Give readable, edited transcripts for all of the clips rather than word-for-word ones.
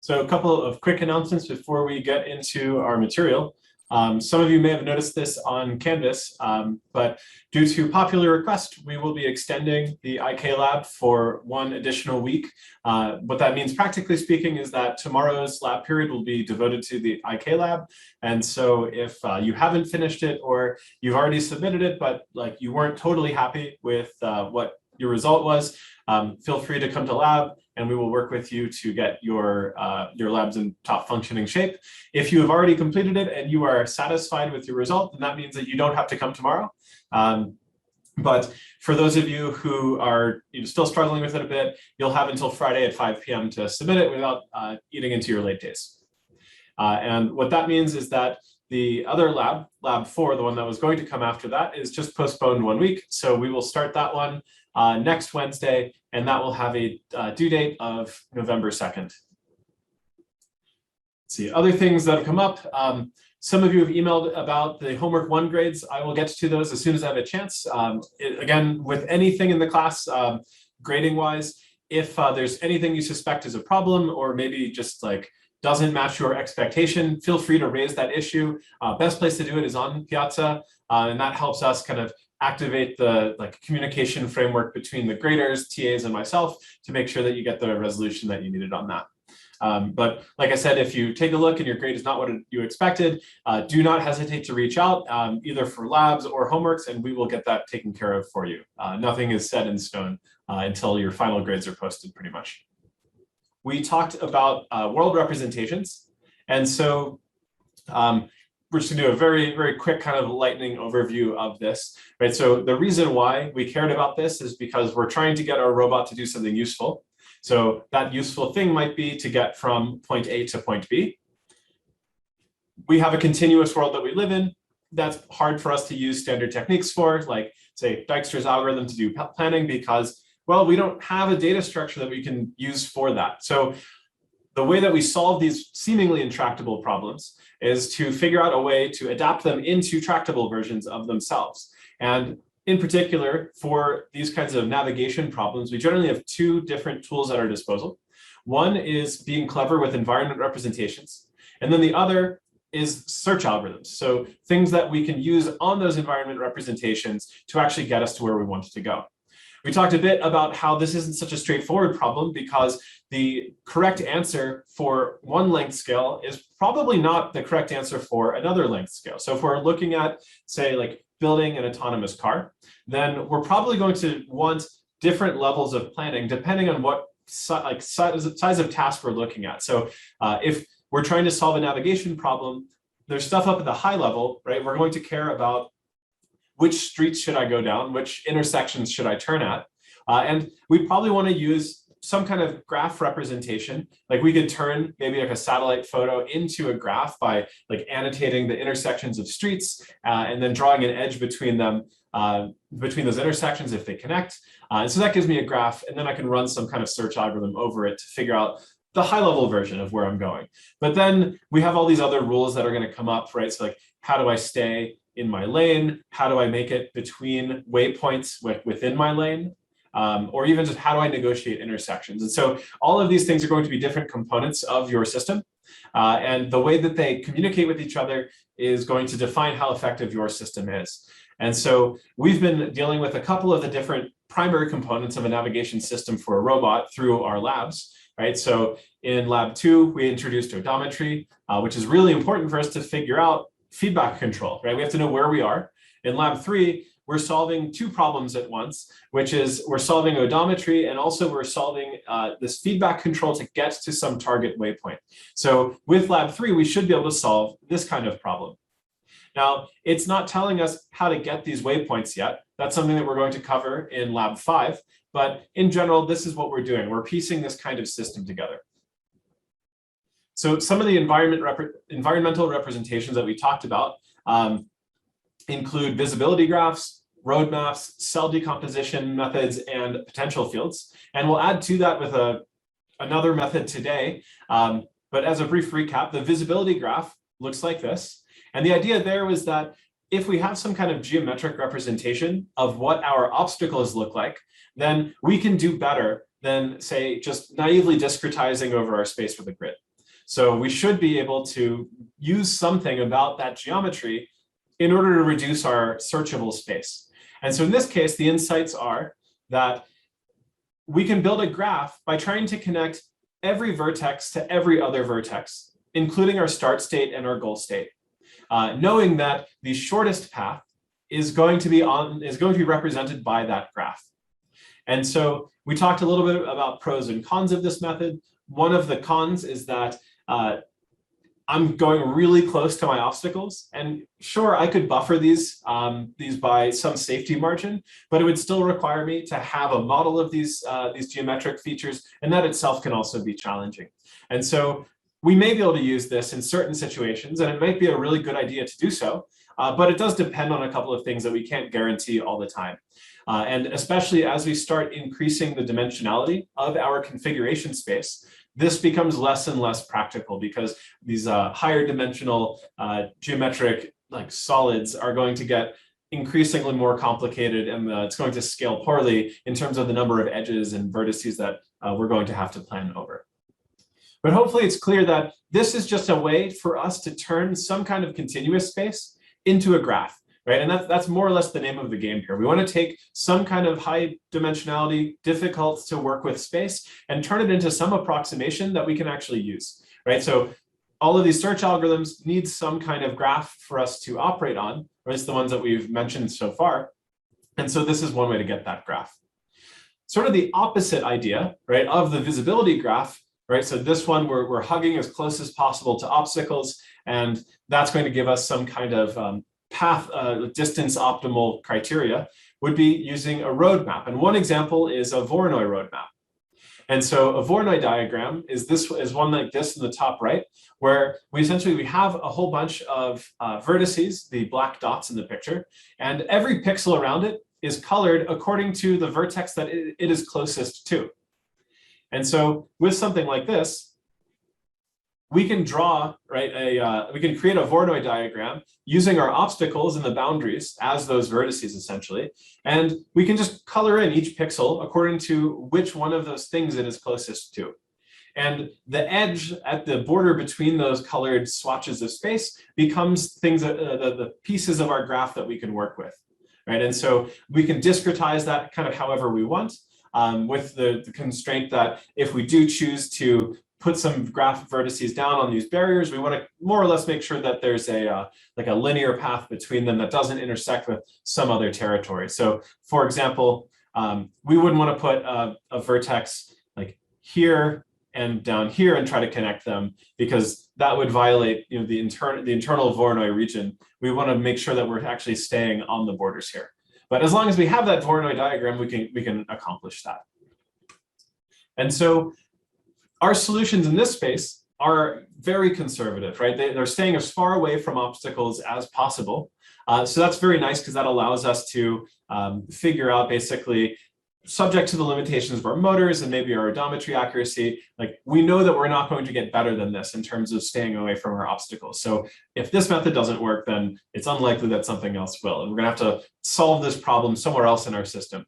So a couple of quick announcements before we get into our material. Some of you may have noticed this on Canvas, but due to popular request, we will be extending the IK Lab for one additional week. What that means, practically speaking, is that tomorrow's lab period will be devoted to the IK Lab. And so if you haven't finished it or you've already submitted it, but like you weren't totally happy with what your result was, feel free to come to lab and we will work with you to get your labs in top functioning shape. If you have already completed it and you are satisfied with your result, then that means that you don't have to come tomorrow. But for those of you who are still struggling with it a bit, you'll have until Friday at 5 p.m. to submit it without eating into your late days. And what that means is that the other lab, lab 4, the one that was going to come after that, is just postponed 1 week. So we will start that one next Wednesday, and that will have a due date of November 2nd. Let's see, other things that have come up. Some of you have emailed about the homework 1 grades. I will get to those as soon as I have a chance. Again, with anything in the class, grading wise, if there's anything you suspect is a problem or maybe just like doesn't match your expectation, feel free to raise that issue. Best place to do it is on Piazza, and that helps us kind of activate the communication framework between the graders, TAs, and myself to make sure that you get the resolution that you needed on that. But like I said, if you take a look and your grade is not what you expected, do not hesitate to reach out either for labs or homeworks, and we will get that taken care of for you. Nothing is set in stone until your final grades are posted, pretty much. We talked about world representations, and so we're just gonna do a very, very quick kind of lightning overview of this, right? So the reason why we cared about this is because we're trying to get our robot to do something useful. So that useful thing might be to get from point A to point B. We have a continuous world that we live in. That's hard for us to use standard techniques for, like say Dijkstra's algorithm to do planning, because, well, we don't have a data structure that we can use for that. So the way that we solve these seemingly intractable problems is to figure out a way to adapt them into tractable versions of themselves. And in particular, for these kinds of navigation problems, we generally have 2 different tools at our disposal. One is being clever with environment representations, and then the other is search algorithms. So things that we can use on those environment representations to actually get us to where we want to go. We talked a bit about how this isn't such a straightforward problem because the correct answer for one length scale is probably not the correct answer for another length scale. So if we're looking at, say, like building an autonomous car, then we're probably going to want different levels of planning depending on what size of task we're looking at. So if we're trying to solve a navigation problem, there's stuff up at the high level, right? We're going to care about which streets should I go down, which intersections should I turn at? And we probably want to use some kind of graph representation. Like we could turn maybe like a satellite photo into a graph by like annotating the intersections of streets and then drawing an edge between them, between those intersections if they connect. And so that gives me a graph, and then I can run some kind of search algorithm over it to figure out the high level version of where I'm going. But then we have all these other rules that are going to come up, right? So like, how do I stay in my lane? How do I make it between waypoints within my lane? Or even just how do I negotiate intersections? And so all of these things are going to be different components of your system. And the way that they communicate with each other is going to define how effective your system is. And so we've been dealing with a couple of the different primary components of a navigation system for a robot through our labs, right? So in lab 2, we introduced odometry, which is really important for us to figure out feedback control, right? We have to know where we are. In lab 3, we're solving 2 problems at once, which is we're solving odometry and also we're solving this feedback control to get to some target waypoint. So with lab 3, we should be able to solve this kind of problem. Now, it's not telling us how to get these waypoints yet. That's something that we're going to cover in lab 5. But in general, this is what we're doing. We're piecing this kind of system together. So some of the environmental representations that we talked about include visibility graphs, roadmaps, cell decomposition methods, and potential fields. And we'll add to that with another method today. But as a brief recap, the visibility graph looks like this. And the idea there was that if we have some kind of geometric representation of what our obstacles look like, then we can do better than, say, just naively discretizing over our space with a grid. So we should be able to use something about that geometry in order to reduce our searchable space. And so in this case, the insights are that we can build a graph by trying to connect every vertex to every other vertex, including our start state and our goal state, knowing that the shortest path is going to be represented by that graph. And so we talked a little bit about pros and cons of this method. One of the cons is that I'm going really close to my obstacles, and sure, I could buffer these by some safety margin, but it would still require me to have a model of these geometric features, and that itself can also be challenging. And so we may be able to use this in certain situations, and it might be a really good idea to do so, but it does depend on a couple of things that we can't guarantee all the time. And especially as we start increasing the dimensionality of our configuration space, this becomes less and less practical because these higher dimensional geometric solids are going to get increasingly more complicated, and it's going to scale poorly in terms of the number of edges and vertices that we're going to have to plan over. But hopefully it's clear that this is just a way for us to turn some kind of continuous space into a graph. Right, and that's more or less the name of the game here. We want to take some kind of high dimensionality, difficult to work with space and turn it into some approximation that we can actually use, right? So all of these search algorithms need some kind of graph for us to operate on, or at least the ones that we've mentioned so far. And so this is one way to get that graph. Sort of the opposite idea, right, of the visibility graph, right? So this one, we're hugging as close as possible to obstacles, and that's going to give us some kind of path distance optimal criteria, would be using a roadmap. And one example is a Voronoi roadmap. And so a Voronoi diagram is one like this in the top right, where we have a whole bunch of vertices, the black dots in the picture, and every pixel around it is colored according to the vertex that it is closest to. And so with something like this, we can draw, right, we can create a Voronoi diagram using our obstacles and the boundaries as those vertices essentially. And we can just color in each pixel according to which one of those things it is closest to. And the edge at the border between those colored swatches of space becomes the pieces of our graph that we can work with, right? And so we can discretize that kind of however we want, with the constraint that if we do choose to put some graph vertices down on these barriers, we want to more or less make sure that there's a linear path between them that doesn't intersect with some other territory. So for example, we wouldn't want to put a vertex like here and down here and try to connect them, because that would violate the internal Voronoi region. We want to make sure that we're actually staying on the borders here. But as long as we have that Voronoi diagram, we can accomplish that. And so our solutions in this space are very conservative, right? They're staying as far away from obstacles as possible. So that's very nice because that allows us to figure out, basically, subject to the limitations of our motors and maybe our odometry accuracy, like we know that we're not going to get better than this in terms of staying away from our obstacles. So if this method doesn't work, then it's unlikely that something else will. And we're gonna have to solve this problem somewhere else in our system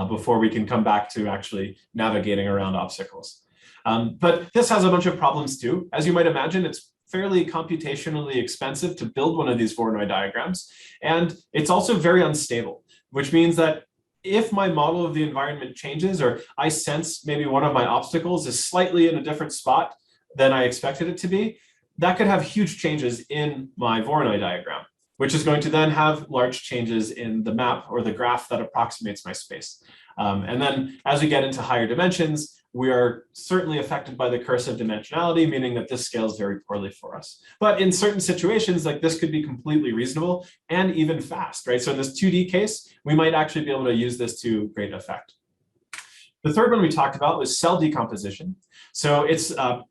before we can come back to actually navigating around obstacles. But this has a bunch of problems too. As you might imagine, it's fairly computationally expensive to build one of these Voronoi diagrams. And it's also very unstable, which means that if my model of the environment changes, or I sense maybe one of my obstacles is slightly in a different spot than I expected it to be, that could have huge changes in my Voronoi diagram, which is going to then have large changes in the map or the graph that approximates my space. And then as we get into higher dimensions, we are certainly affected by the curse of dimensionality, meaning that this scales very poorly for us. But in certain situations, like this could be completely reasonable and even fast, right? So in this 2D case, we might actually be able to use this to great effect. The third one we talked about was cell decomposition. So it's, oh,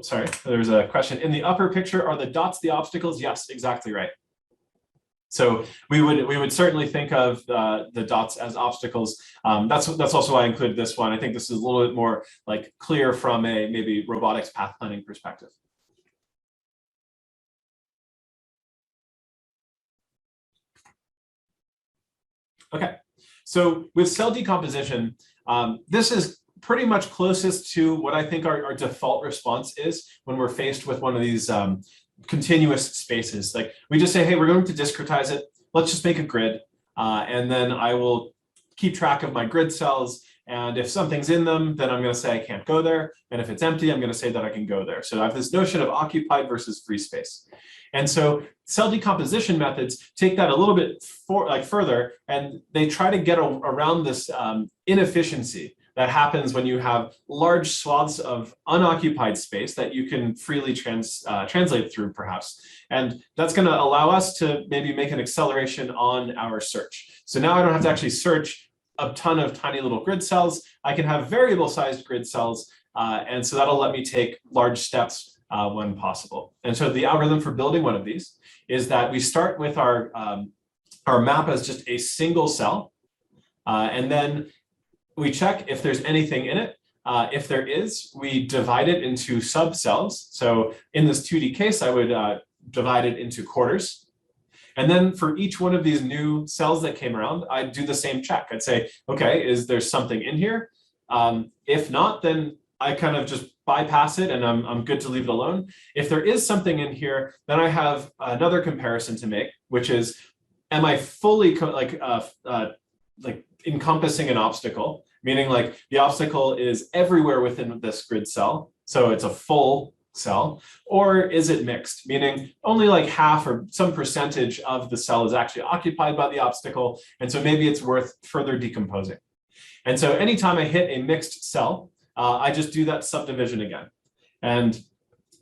sorry, there's a question. In the upper picture, are the dots the obstacles? Yes, exactly right. So we would certainly think of the dots as obstacles. That's also why I included this one. I think this is a little bit more like clear from a maybe robotics path planning perspective. Okay, so with cell decomposition, this is pretty much closest to what I think our default response is when we're faced with one of these continuous spaces. Like we just say, hey, we're going to discretize it. Let's just make a grid. And then I will keep track of my grid cells. And if something's in them, then I'm going to say I can't go there. And if it's empty, I'm going to say that I can go there. So I have this notion of occupied versus free space. And so cell decomposition methods take that a little bit further, and they try to get around this inefficiency that happens when you have large swaths of unoccupied space that you can freely translate through, perhaps. And that's going to allow us to maybe make an acceleration on our search. So now I don't have to actually search a ton of tiny little grid cells. I can have variable sized grid cells. And so that'll let me take large steps when possible. And so the algorithm for building one of these is that we start with our map as just a single cell. And then we check if there's anything in it. If there is, we divide it into subcells. So in this 2D case, I would divide it into quarters. And then for each one of these new cells that came around, I'd do the same check. I'd say, okay, is there something in here? If not, then I kind of just bypass it and I'm good to leave it alone. If there is something in here, then I have another comparison to make, which is, am I fully encompassing an obstacle? Meaning like the obstacle is everywhere within this grid cell, so it's a full cell, or is it mixed? Meaning only like half or some percentage of the cell is actually occupied by the obstacle, and so maybe it's worth further decomposing. And so anytime I hit a mixed cell, I just do that subdivision again. And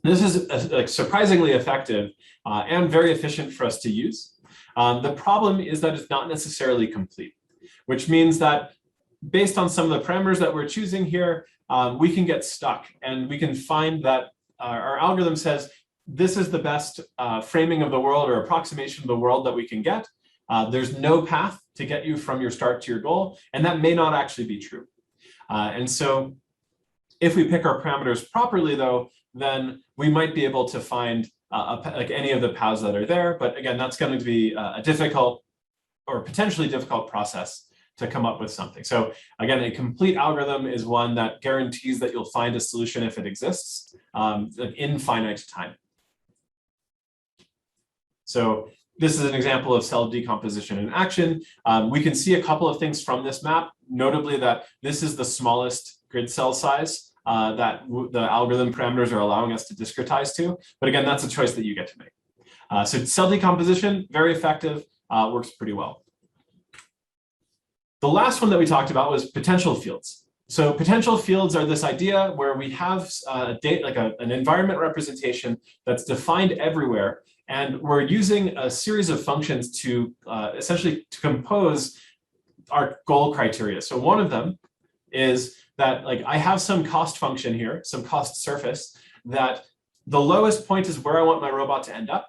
this is like surprisingly effective and very efficient for us to use. The problem is that it's not necessarily complete, which means that based on some of the parameters that we're choosing here, we can get stuck and we can find that our algorithm says this is the best framing of the world or approximation of the world that we can get. There's no path to get you from your start to your goal, and that may not actually be true. And so if we pick our parameters properly, though, then we might be able to find like any of the paths that are there. But again, that's going to be a difficult or potentially difficult process to come up with something. So again, a complete algorithm is one that guarantees that you'll find a solution if it exists in finite time. So this is an example of cell decomposition in action. We can see a couple of things from this map, notably that this is the smallest grid cell size that the algorithm parameters are allowing us to discretize to. But again, that's a choice that you get to make. So cell decomposition, very effective, works pretty well. The last one that we talked about was potential fields. So potential fields are this idea where we have an environment representation that's defined everywhere, and we're using a series of functions to essentially to compose our goal criteria. So one of them is that like I have some cost function here, some cost surface, that the lowest point is where I want my robot to end up.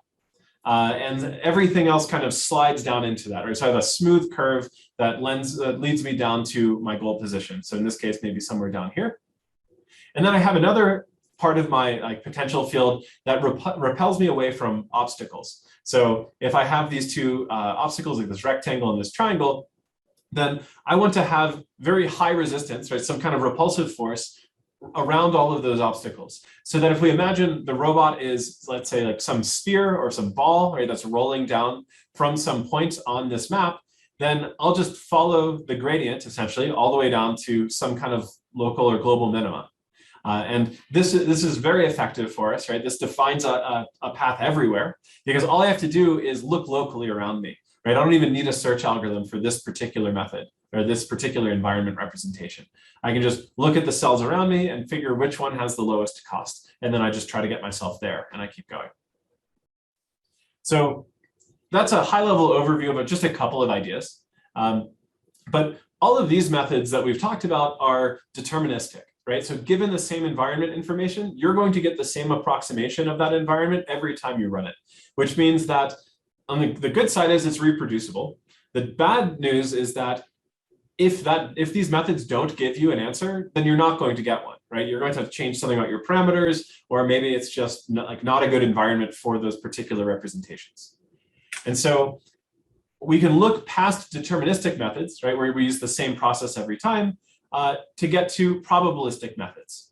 And everything else kind of slides down into that, right? So I have a smooth curve that leads me down to my goal position. So in this case, maybe somewhere down here. And then I have another part of my potential field that repels me away from obstacles. So if I have these two obstacles, like this rectangle and this triangle, then I want to have very high resistance, right? Some kind of repulsive force around all of those obstacles. So that if we imagine the robot is, let's say, like some sphere or some ball, right, that's rolling down from some point on this map, then I'll just follow the gradient essentially all the way down to some kind of local or global minima. And this is very effective for us, right? This defines a path everywhere because all I have to do is look locally around me, right? I don't even need a search algorithm for this particular method or this particular environment representation. I can just look at the cells around me and figure which one has the lowest cost. And then I just try to get myself there and I keep going. So that's a high level overview of just a couple of ideas. But all of these methods that we've talked about are deterministic, right? So given the same environment information, you're going to get the same approximation of that environment every time you run it, which means that on the good side is it's reproducible. The bad news is that if these methods don't give you an answer, then you're not going to get one, right? You're going to have to change something about your parameters, or maybe it's just not a good environment for those particular representations. And so we can look past deterministic methods, right, where we use the same process every time, to get to probabilistic methods.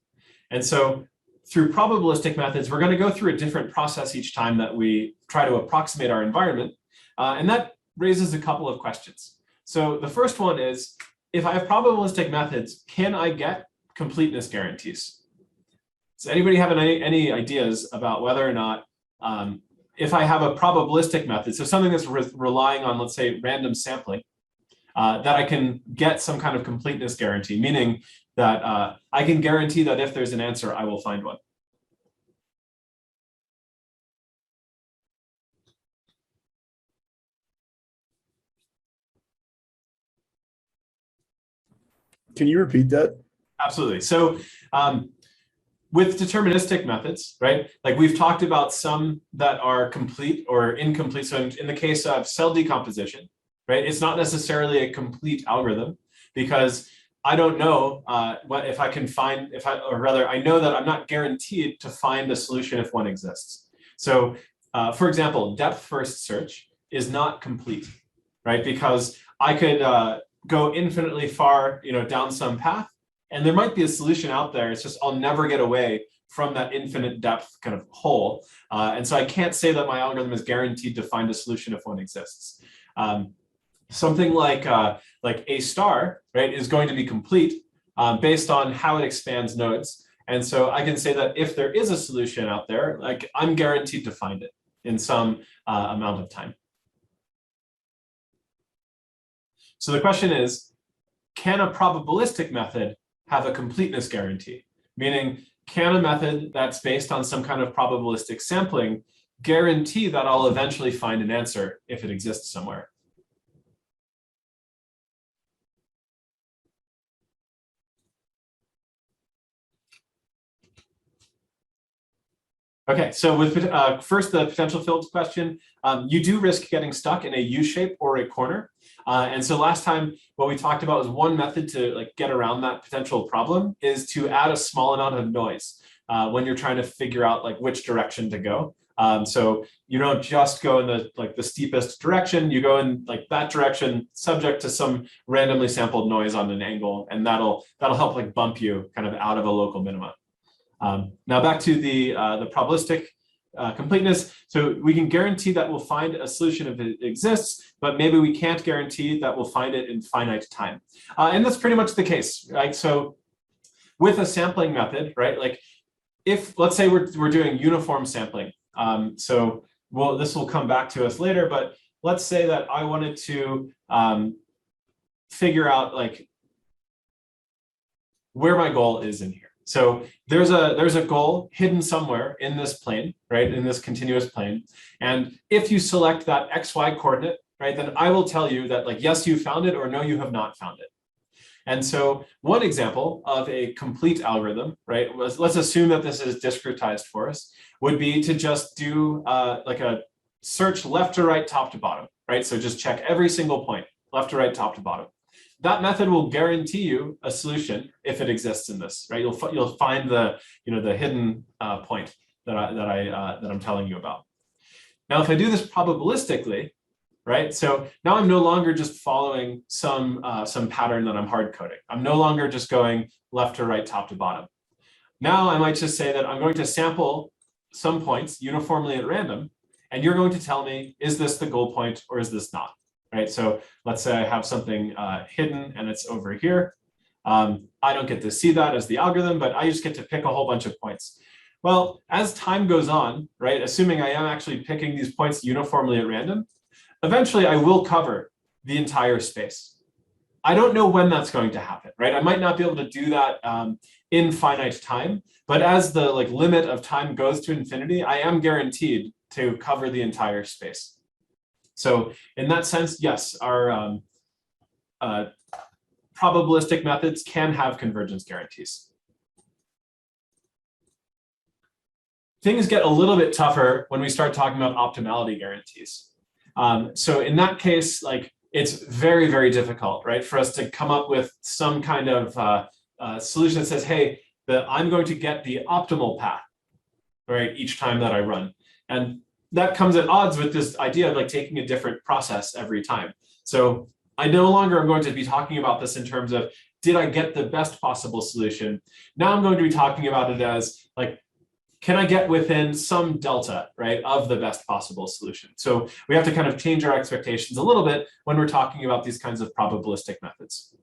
And so through probabilistic methods, we're going to go through a different process each time that we try to approximate our environment. And that raises a couple of questions. So the first one is, if I have probabilistic methods, can I get completeness guarantees? Does anybody have any ideas about whether or not, if I have a probabilistic method, so something that's relying on, let's say, random sampling, that I can get some kind of completeness guarantee, meaning that I can guarantee that if there's an answer, I will find one. Can you repeat that? Absolutely. So with deterministic methods, right, like we've talked about some that are complete or incomplete. So in the case of cell decomposition, right, it's not necessarily a complete algorithm because I don't know what if I can find, or rather, I know that I'm not guaranteed to find a solution if one exists. So for example, depth first search is not complete, right? Because I could go infinitely far, down some path, and there might be a solution out there. It's just I'll never get away from that infinite depth kind of hole. And so I can't say that my algorithm is guaranteed to find a solution if one exists. Something like A star, right, is going to be complete based on how it expands nodes. And so I can say that if there is a solution out there, like I'm guaranteed to find it in some amount of time. So the question is, can a probabilistic method have a completeness guarantee? Meaning, can a method that's based on some kind of probabilistic sampling guarantee that I'll eventually find an answer if it exists somewhere? Okay, so with first the potential fields question, you do risk getting stuck in a U-shape or a corner. And so last time, what we talked about was one method to get around that potential problem is to add a small amount of noise when you're trying to figure out which direction to go. So you don't just go in the steepest direction, you go in that direction subject to some randomly sampled noise on an angle, and that'll help bump you kind of out of a local minima. Now back to the probabilistic completeness. So we can guarantee that we'll find a solution if it exists, but maybe we can't guarantee that we'll find it in finite time. And that's pretty much the case, right? So with a sampling method, right, if let's say we're doing uniform sampling, this will come back to us later, but let's say that I wanted to figure out where my goal is in here. So there's a goal hidden somewhere in this plane, right, in this continuous plane. And if you select that XY coordinate, right, then I will tell you that yes, you found it, or no, you have not found it. And so one example of a complete algorithm, right, let's assume that this is discretized for us, would be to just do a search left to right, top to bottom, right? So just check every single point, left to right, top to bottom. That method will guarantee you a solution if it exists in this, right? You'll find the the hidden point that I'm telling you about. Now, if I do this probabilistically, right? So now I'm no longer just following some pattern that I'm hard coding. I'm no longer just going left to right, top to bottom. Now I might just say that I'm going to sample some points uniformly at random, and you're going to tell me, is this the goal point or is this not? Right, so let's say I have something hidden and it's over here. I don't get to see that as the algorithm, but I just get to pick a whole bunch of points. Well, as time goes on, right, assuming I am actually picking these points uniformly at random, eventually I will cover the entire space. I don't know when that's going to happen, right? I might not be able to do that in finite time, but as the limit of time goes to infinity, I am guaranteed to cover the entire space. So in that sense, yes, our probabilistic methods can have convergence guarantees. Things get a little bit tougher when we start talking about optimality guarantees. So in that case, it's very, very difficult, right, for us to come up with some kind of solution that says, hey, I'm going to get the optimal path, right, each time that I run. And that comes at odds with this idea of taking a different process every time. So I no longer am going to be talking about this in terms of did I get the best possible solution? Now I'm going to be talking about it as like, can I get within some delta, right, of the best possible solution? So we have to kind of change our expectations a little bit when we're talking about these kinds of probabilistic methods.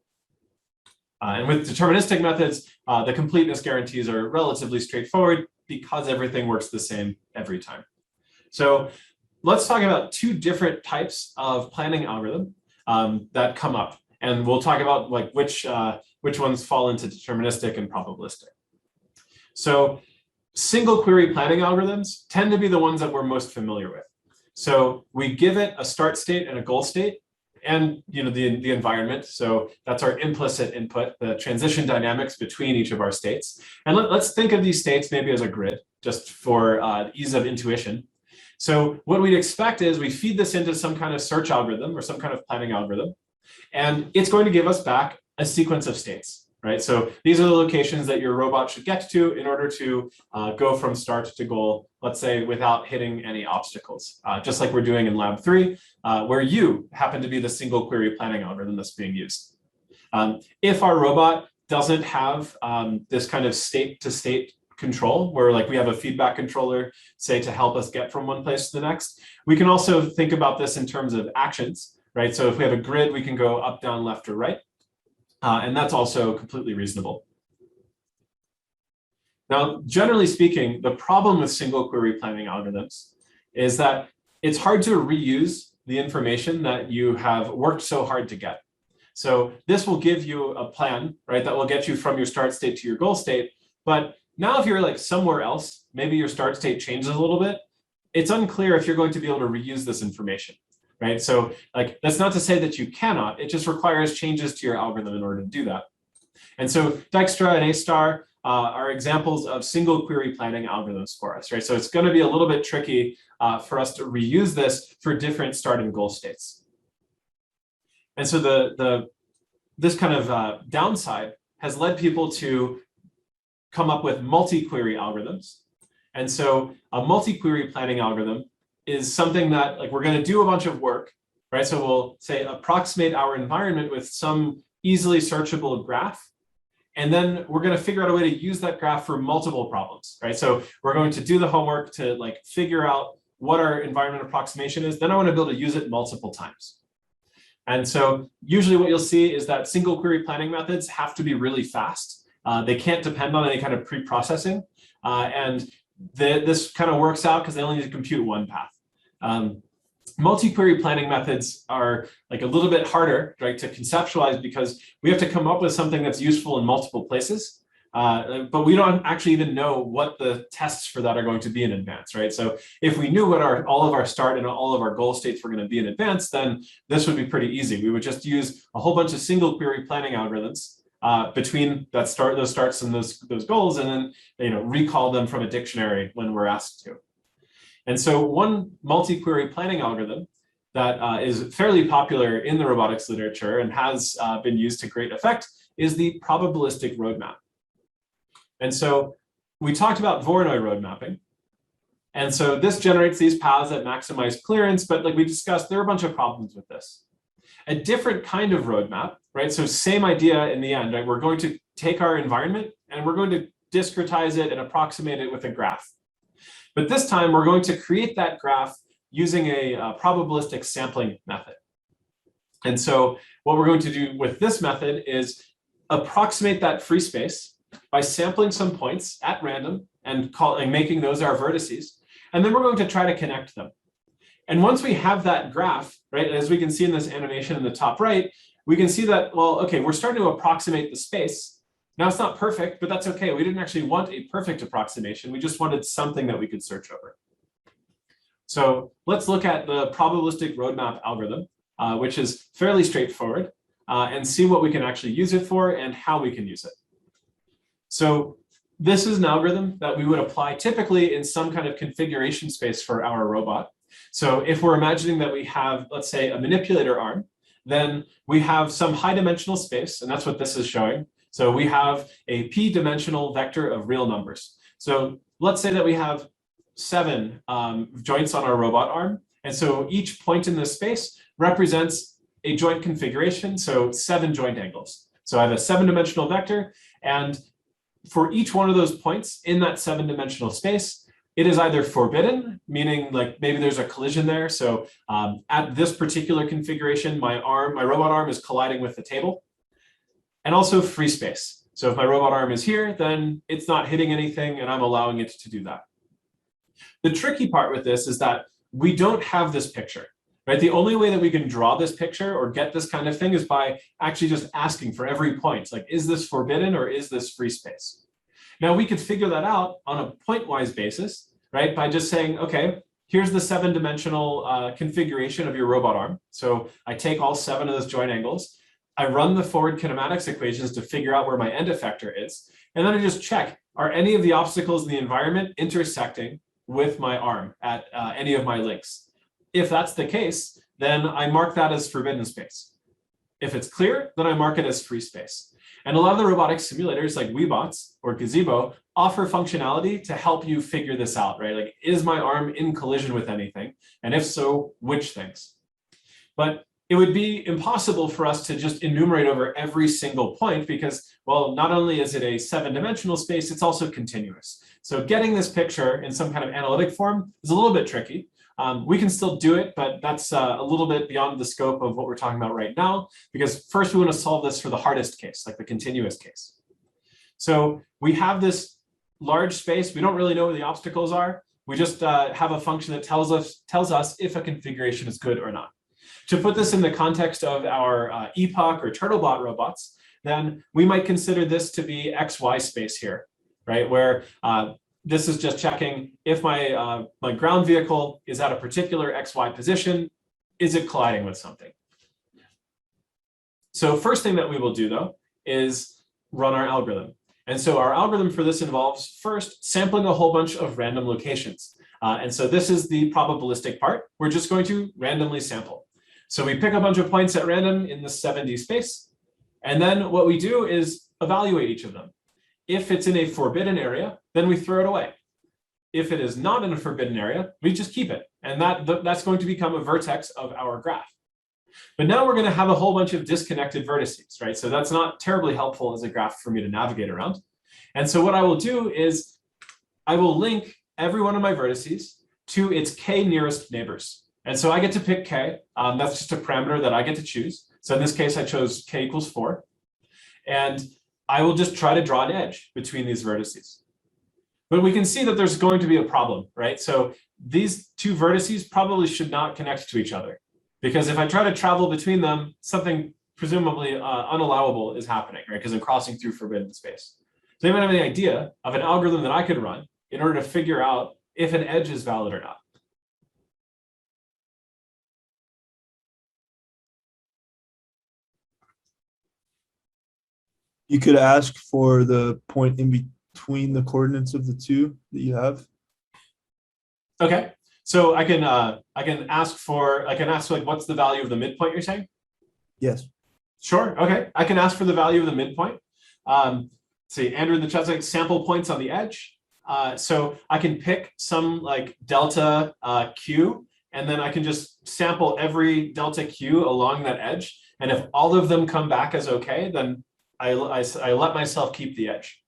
And with deterministic methods, the completeness guarantees are relatively straightforward because everything works the same every time. So let's talk about two different types of planning algorithm that come up. And we'll talk about like which ones fall into deterministic and probabilistic. So single query planning algorithms tend to be the ones that we're most familiar with. So we give it a start state and a goal state and the environment. So that's our implicit input, the transition dynamics between each of our states. And let's think of these states maybe as a grid, just for ease of intuition. So what we'd expect is we feed this into some kind of search algorithm or some kind of planning algorithm, and it's going to give us back a sequence of states. Right, so these are the locations that your robot should get to in order to go from start to goal, let's say, without hitting any obstacles, just like we're doing in lab 3, where you happen to be the single query planning algorithm that's being used. If our robot doesn't have this kind of state-to-state control, where like we have a feedback controller, say, to help us get from one place to the next, we can also think about this in terms of actions, right? So if we have a grid, we can go up, down, left, or right. And that's also completely reasonable. Now, generally speaking, the problem with single query planning algorithms is that it's hard to reuse the information that you have worked so hard to get. So this will give you a plan, right, that will get you from your start state to your goal state. But now if you're like somewhere else, maybe your start state changes a little bit, it's unclear if you're going to be able to reuse this information. Right, so like that's not to say that you cannot, it just requires changes to your algorithm in order to do that. And so Dijkstra and A* are examples of single query planning algorithms for us, right? So it's going to be a little bit tricky for us to reuse this for different start and goal states. And so this kind of downside has led people to come up with multi-query algorithms. And so a multi-query planning algorithm is something that like we're going to do a bunch of work, right? So we'll say approximate our environment with some easily searchable graph. And then we're going to figure out a way to use that graph for multiple problems, right? So we're going to do the homework to like figure out what our environment approximation is. Then I want to be able to use it multiple times. And so usually what you'll see is that single query planning methods have to be really fast. They can't depend on any kind of pre-processing. And this kind of works out because they only need to compute one path. Multi-query planning methods are like a little bit harder, right, to conceptualize because we have to come up with something that's useful in multiple places, but we don't actually even know what the tests for that are going to be in advance, right? So if we knew what all of our start and all of our goal states were going to be in advance, then this would be pretty easy. We would just use a whole bunch of single query planning algorithms between those starts and those goals, and then recall them from a dictionary when we're asked to. And so one multi-query planning algorithm that is fairly popular in the robotics literature and has been used to great effect is the probabilistic road map. And so we talked about Voronoi road mapping. And so this generates these paths that maximize clearance, but like we discussed, there are a bunch of problems with this. A different kind of roadmap, right? So same idea in the end, right? We're going to take our environment and we're going to discretize it and approximate it with a graph. But this time we're going to create that graph using a probabilistic sampling method. And so what we're going to do with this method is approximate that free space by sampling some points at random and making those our vertices. And then we're going to try to connect them. And once we have that graph, right, as we can see in this animation in the top right, we can see that, well, okay, we're starting to approximate the space. Now it's not perfect, but that's okay. We didn't actually want a perfect approximation. We just wanted something that we could search over. So let's look at the probabilistic roadmap algorithm, which is fairly straightforward, and see what we can actually use it for and how we can use it. So this is an algorithm that we would apply typically in some kind of configuration space for our robot. So if we're imagining that we have, let's say, a manipulator arm, then we have some high dimensional space, and that's what this is showing. So we have a p-dimensional vector of real numbers. So let's say that we have 7 joints on our robot arm. And so each point in this space represents a joint configuration, so 7 joint angles. So I have a 7-dimensional vector, and for each one of those points in that 7-dimensional space, it is either forbidden, meaning like maybe there's a collision there. So at this particular configuration, my robot arm is colliding with the table, and also free space. So if my robot arm is here, then it's not hitting anything and I'm allowing it to do that. The tricky part with this is that we don't have this picture, right? The only way that we can draw this picture or get this kind of thing is by actually just asking for every point, like, is this forbidden or is this free space? Now we could figure that out on a point-wise basis, right? By just saying, okay, here's the 7-dimensional configuration of your robot arm. So I take all 7 of those joint angles, I run the forward kinematics equations to figure out where my end effector is, and then I just check, are any of the obstacles in the environment intersecting with my arm at any of my links? If that's the case, then I mark that as forbidden space. If it's clear, then I mark it as free space. And a lot of the robotics simulators like Weebots or Gazebo offer functionality to help you figure this out, right? Like, is my arm in collision with anything? And if so, which things? But it would be impossible for us to just enumerate over every single point because, well, not only is it a 7-dimensional space, it's also continuous. So getting this picture in some kind of analytic form is a little bit tricky. We can still do it, but that's a little bit beyond the scope of what we're talking about right now, because first we want to solve this for the hardest case, like the continuous case. So we have this large space. We don't really know where the obstacles are. We just have a function that tells us if a configuration is good or not. To put this in the context of our Epoch or Turtlebot robots, then we might consider this to be XY space here, right? Where this is just checking if my ground vehicle is at a particular XY position, is it colliding with something? So first thing that we will do though is run our algorithm. And so our algorithm for this involves first sampling a whole bunch of random locations. And so this is the probabilistic part. We're just going to randomly sample. So we pick a bunch of points at random in the 7D space. And then what we do is evaluate each of them. If it's in a forbidden area, then we throw it away. If it is not in a forbidden area, we just keep it. And that's going to become a vertex of our graph. But now we're going to have a whole bunch of disconnected vertices, right? So that's not terribly helpful as a graph for me to navigate around. And so what I will do is I will link every one of my vertices to its k nearest neighbors. And so I get to pick k. That's just a parameter that I get to choose. So in this case, I chose k equals 4. And I will just try to draw an edge between these vertices. But we can see that there's going to be a problem, right? So these two vertices probably should not connect to each other, because if I try to travel between them, something presumably unallowable is happening, right? Because I'm crossing through forbidden space. So anyone have any idea of an algorithm that I could run in order to figure out if an edge is valid or not? You could ask for the point in between the coordinates of the two that you have. Okay, so I can ask like what's the value of the midpoint you're saying? Yes. Sure. Okay, I can ask for the value of the midpoint. See, Andrew in the chat's like sample points on the edge. So I can pick some like delta Q, and then I can just sample every delta Q along that edge. And if all of them come back as okay, then I let myself keep the edge.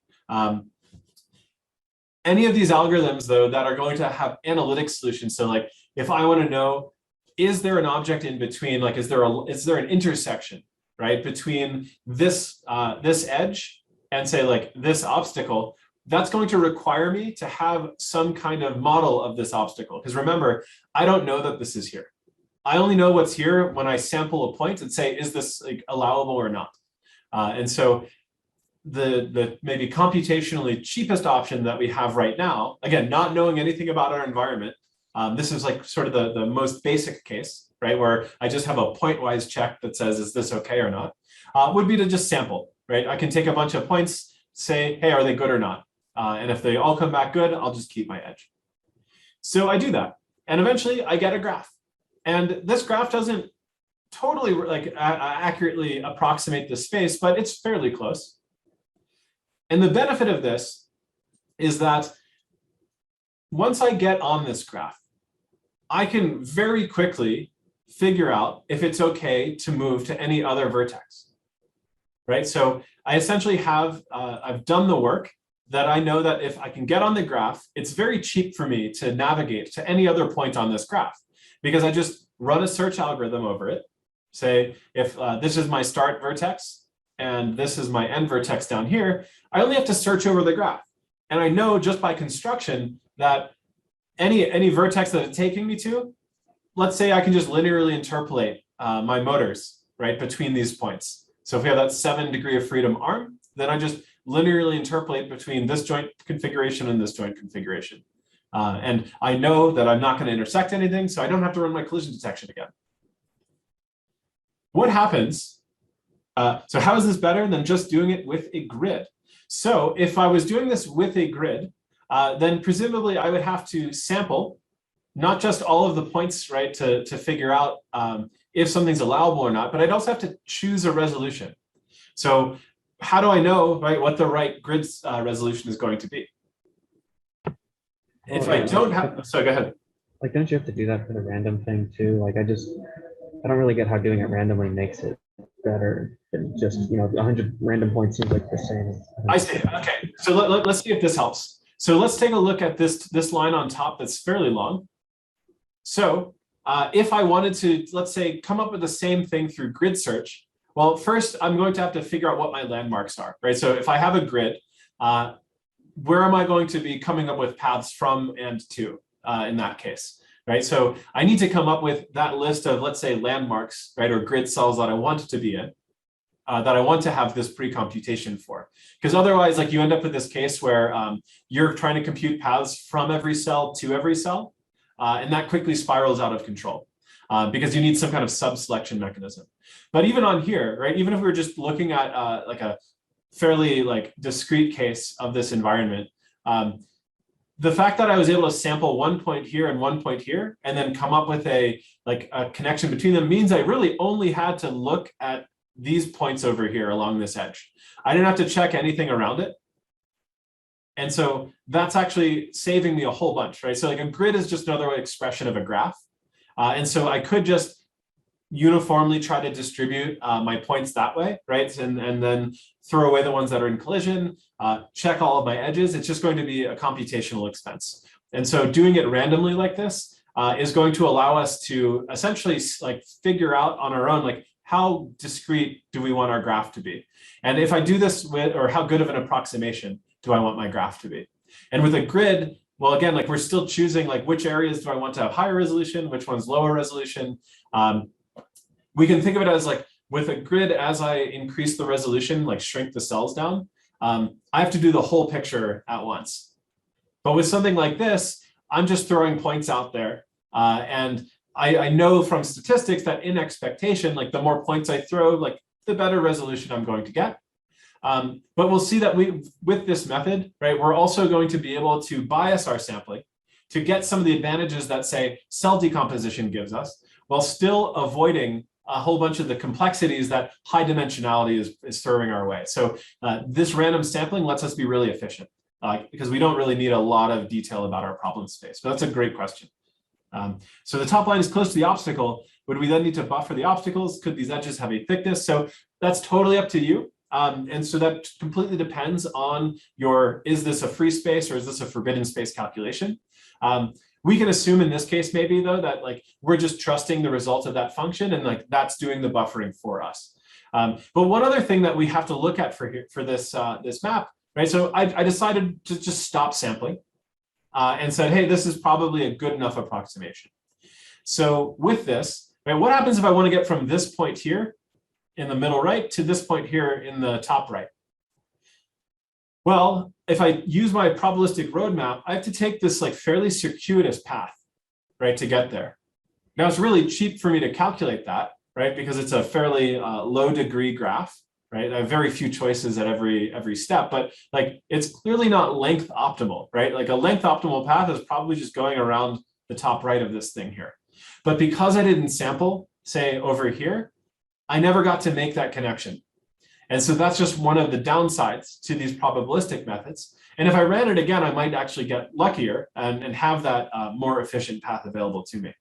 Any of these algorithms, though, that are going to have analytic solutions. So like if I want to know, is there an object in between, like is there an intersection, right, between this edge and say like this obstacle, that's going to require me to have some kind of model of this obstacle. Because remember, I don't know that this is here. I only know what's here when I sample a point and say, is this like allowable or not? And so the maybe computationally cheapest option that we have right now, again, not knowing anything about our environment, this is like sort of the most basic case, right, where I just have a point-wise check that says, is this okay or not, would be to just sample, right? I can take a bunch of points, say, hey, are they good or not? And if they all come back good, I'll just keep my edge. So I do that, and eventually I get a graph. And this graph doesn't totally like accurately approximate the space, but it's fairly close. And the benefit of this is that once I get on this graph, I can very quickly figure out if it's okay to move to any other vertex. right? So I essentially have, I've done the work that I know that if I can get on the graph, it's very cheap for me to navigate to any other point on this graph because I just run a search algorithm over it. Say, if this is my start vertex and this is my end vertex down here, I only have to search over the graph. And I know just by construction that any vertex that it's taking me to, let's say I can just linearly interpolate my motors, right, between these points. So if we have that 7 degree of freedom arm, then I just linearly interpolate between this joint configuration and this joint configuration. And I know that I'm not going to intersect anything, so I don't have to run my collision detection again. What happens? So how is this better than just doing it with a grid? So if I was doing this with a grid, then presumably I would have to sample not just all of the points, right, to figure out if something's allowable or not, but I'd also have to choose a resolution. So how do I know, right, what the right grid resolution is going to be? If I don't have, so go ahead. Like, don't you have to do that for the random thing too? Like, I don't really get how doing it randomly makes it better than just, 100 random points seems like the same. I see. Okay, so let's see if this helps. So let's take a look at this line on top that's fairly long. So if I wanted to, let's say, come up with the same thing through grid search, well, first I'm going to have to figure out what my landmarks are, right? So if I have a grid, where am I going to be coming up with paths from and to in that case, right? So I need to come up with that list of, let's say, landmarks, right, or grid cells that I want to be in, that I want to have this pre-computation for. Because otherwise, like, you end up with this case where you're trying to compute paths from every cell to every cell, and that quickly spirals out of control because you need some kind of sub-selection mechanism. But even on here, right, even if we were just looking at like a fairly like discrete case of this environment, the fact that I was able to sample one point here and one point here, and then come up with a connection between them means I really only had to look at these points over here along this edge. I didn't have to check anything around it. And so that's actually saving me a whole bunch, right? So like a grid is just another expression of a graph. And so I could just uniformly try to distribute my points that way, right? And then throw away the ones that are in collision, check all of my edges. It's just going to be a computational expense. And so doing it randomly like this is going to allow us to essentially like figure out on our own, like, how discrete do we want our graph to be? And if I do this with, or how good of an approximation do I want my graph to be? And with a grid, well, again, like, we're still choosing like which areas do I want to have higher resolution, which ones lower resolution. We can think of it as like with a grid, as I increase the resolution, like shrink the cells down, I have to do the whole picture at once. But with something like this, I'm just throwing points out there. And I know from statistics that in expectation, like the more points I throw, like the better resolution I'm going to get. But we'll see that with this method, right, we're also going to be able to bias our sampling to get some of the advantages that, say, cell decomposition gives us, while still avoiding a whole bunch of the complexities that high dimensionality is throwing our way. So this random sampling lets us be really efficient because we don't really need a lot of detail about our problem space. But that's a great question. So the top line is close to the obstacle. Would we then need to buffer the obstacles? Could these edges have a thickness? So that's totally up to you. And so that completely depends on your, is this a free space or is this a forbidden space calculation? We can assume in this case, maybe though, that like we're just trusting the result of that function and like that's doing the buffering for us. But one other thing that we have to look at for this, this map, right? So I decided to just stop sampling. And said, hey, this is probably a good enough approximation. So with this, right, what happens if I want to get from this point here in the middle right to this point here in the top right? Well, if I use my probabilistic roadmap, I have to take this like fairly circuitous path, right, to get there. Now it's really cheap for me to calculate that, right, because it's a fairly low degree graph. Right, I have very few choices at every step, but like it's clearly not length optimal, right? Like a length optimal path is probably just going around the top right of this thing here. But because I didn't sample, say over here, I never got to make that connection. And so that's just one of the downsides to these probabilistic methods. And if I ran it again, I might actually get luckier and have that more efficient path available to me.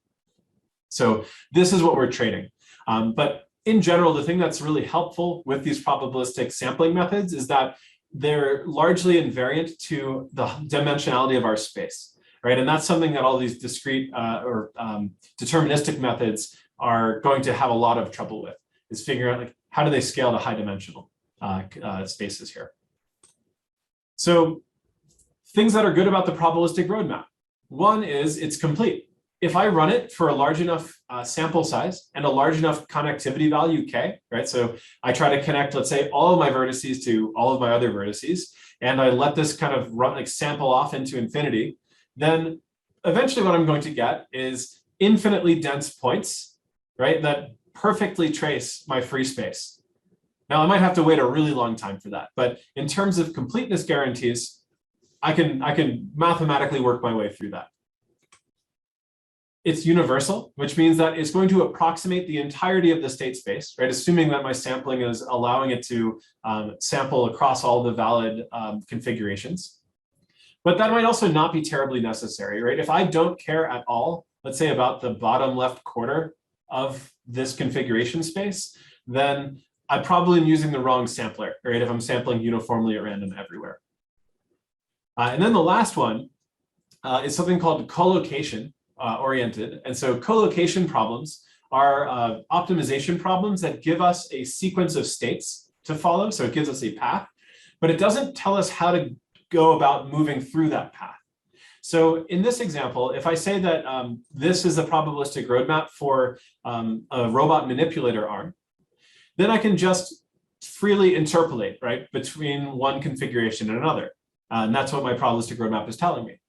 So this is what we're trading. But in general, the thing that's really helpful with these probabilistic sampling methods is that they're largely invariant to the dimensionality of our space, right? And that's something that all these discrete or deterministic methods are going to have a lot of trouble with, is figuring out like how do they scale to high dimensional spaces here. So things that are good about the probabilistic roadmap. One is it's complete. If I run it for a large enough sample size and a large enough connectivity value k, right? So I try to connect, let's say, all of my vertices to all of my other vertices, and I let this kind of run, like sample off into infinity, then eventually what I'm going to get is infinitely dense points, right? That perfectly trace my free space. Now I might have to wait a really long time for that, but in terms of completeness guarantees, I can mathematically work my way through that. It's universal, which means that it's going to approximate the entirety of the state space, right? Assuming that my sampling is allowing it to sample across all the valid configurations. But that might also not be terribly necessary, right? If I don't care at all, let's say about the bottom left quarter of this configuration space, then I probably am using the wrong sampler, right? If I'm sampling uniformly at random everywhere. And then the last one is something called collocation oriented. And so collocation problems are optimization problems that give us a sequence of states to follow. So it gives us a path, but it doesn't tell us how to go about moving through that path. So in this example, if I say that this is a probabilistic roadmap for a robot manipulator arm, then I can just freely interpolate, right, between one configuration and another. And that's what my probabilistic roadmap is telling me.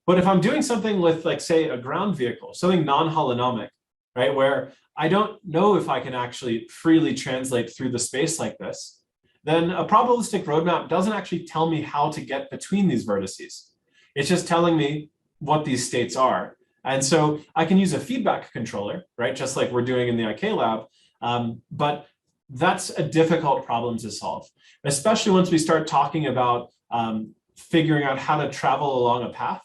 But if I'm doing something with, like, say, a ground vehicle, something non-holonomic, right, where I don't know if I can actually freely translate through the space like this, then a probabilistic roadmap doesn't actually tell me how to get between these vertices. It's just telling me what these states are. And so I can use a feedback controller, right, just like we're doing in the IK lab, but that's a difficult problem to solve, especially once we start talking about figuring out how to travel along a path.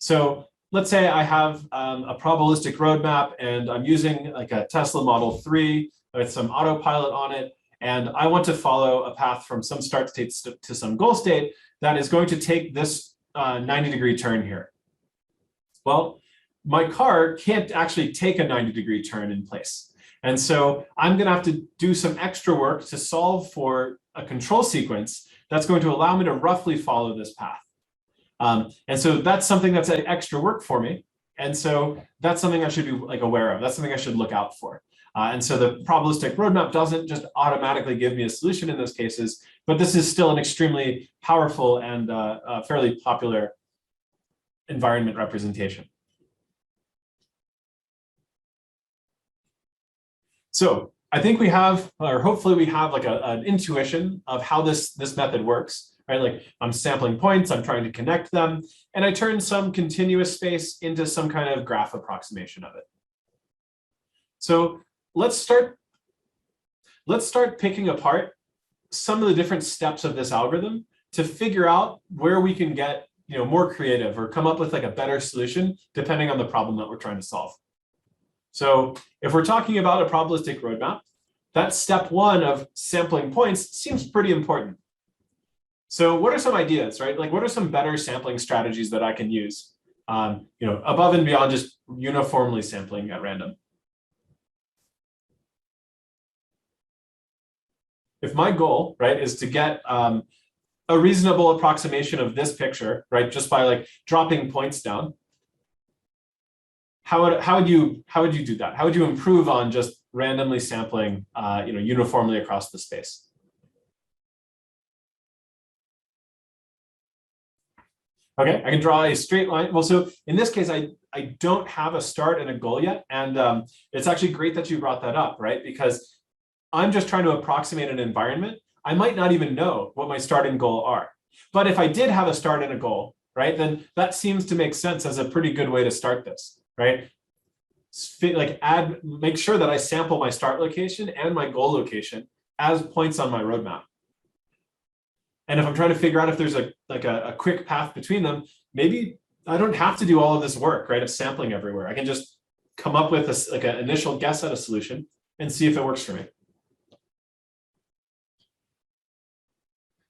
So let's say I have a probabilistic roadmap and I'm using like a Tesla Model 3 with some autopilot on it, and I want to follow a path from some start state to some goal state that is going to take this 90-degree turn here. Well, my car can't actually take a 90-degree turn in place. And so I'm going to have to do some extra work to solve for a control sequence that's going to allow me to roughly follow this path. And so that's something that's an extra work for me. And so that's something I should be like aware of. That's something I should look out for. And so the probabilistic roadmap doesn't just automatically give me a solution in those cases, but this is still an extremely powerful and fairly popular environment representation. So I think we have, or hopefully we have, like an intuition of how this method works, right? Like I'm sampling points, I'm trying to connect them, and I turn some continuous space into some kind of graph approximation of it. So let's start picking apart some of the different steps of this algorithm to figure out where we can get, more creative or come up with like a better solution depending on the problem that we're trying to solve. So if we're talking about a probabilistic roadmap, that step one of sampling points seems pretty important. So what are some ideas, right? Like what are some better sampling strategies that I can use, above and beyond just uniformly sampling at random? If my goal, right, is to get a reasonable approximation of this picture, right, just by like dropping points down, how would you do that? How would you improve on just randomly sampling, uniformly across the space? Okay, I can draw a straight line. Well, so in this case, I don't have a start and a goal yet, and it's actually great that you brought that up, right? Because I'm just trying to approximate an environment. I might not even know what my start and goal are. But if I did have a start and a goal, right, then that seems to make sense as a pretty good way to start this, right? Make sure that I sample my start location and my goal location as points on my roadmap. And if I'm trying to figure out if there's a quick path between them, maybe I don't have to do all of this work, right, of sampling everywhere. I can just come up with an initial guess at a solution, and see if it works for me.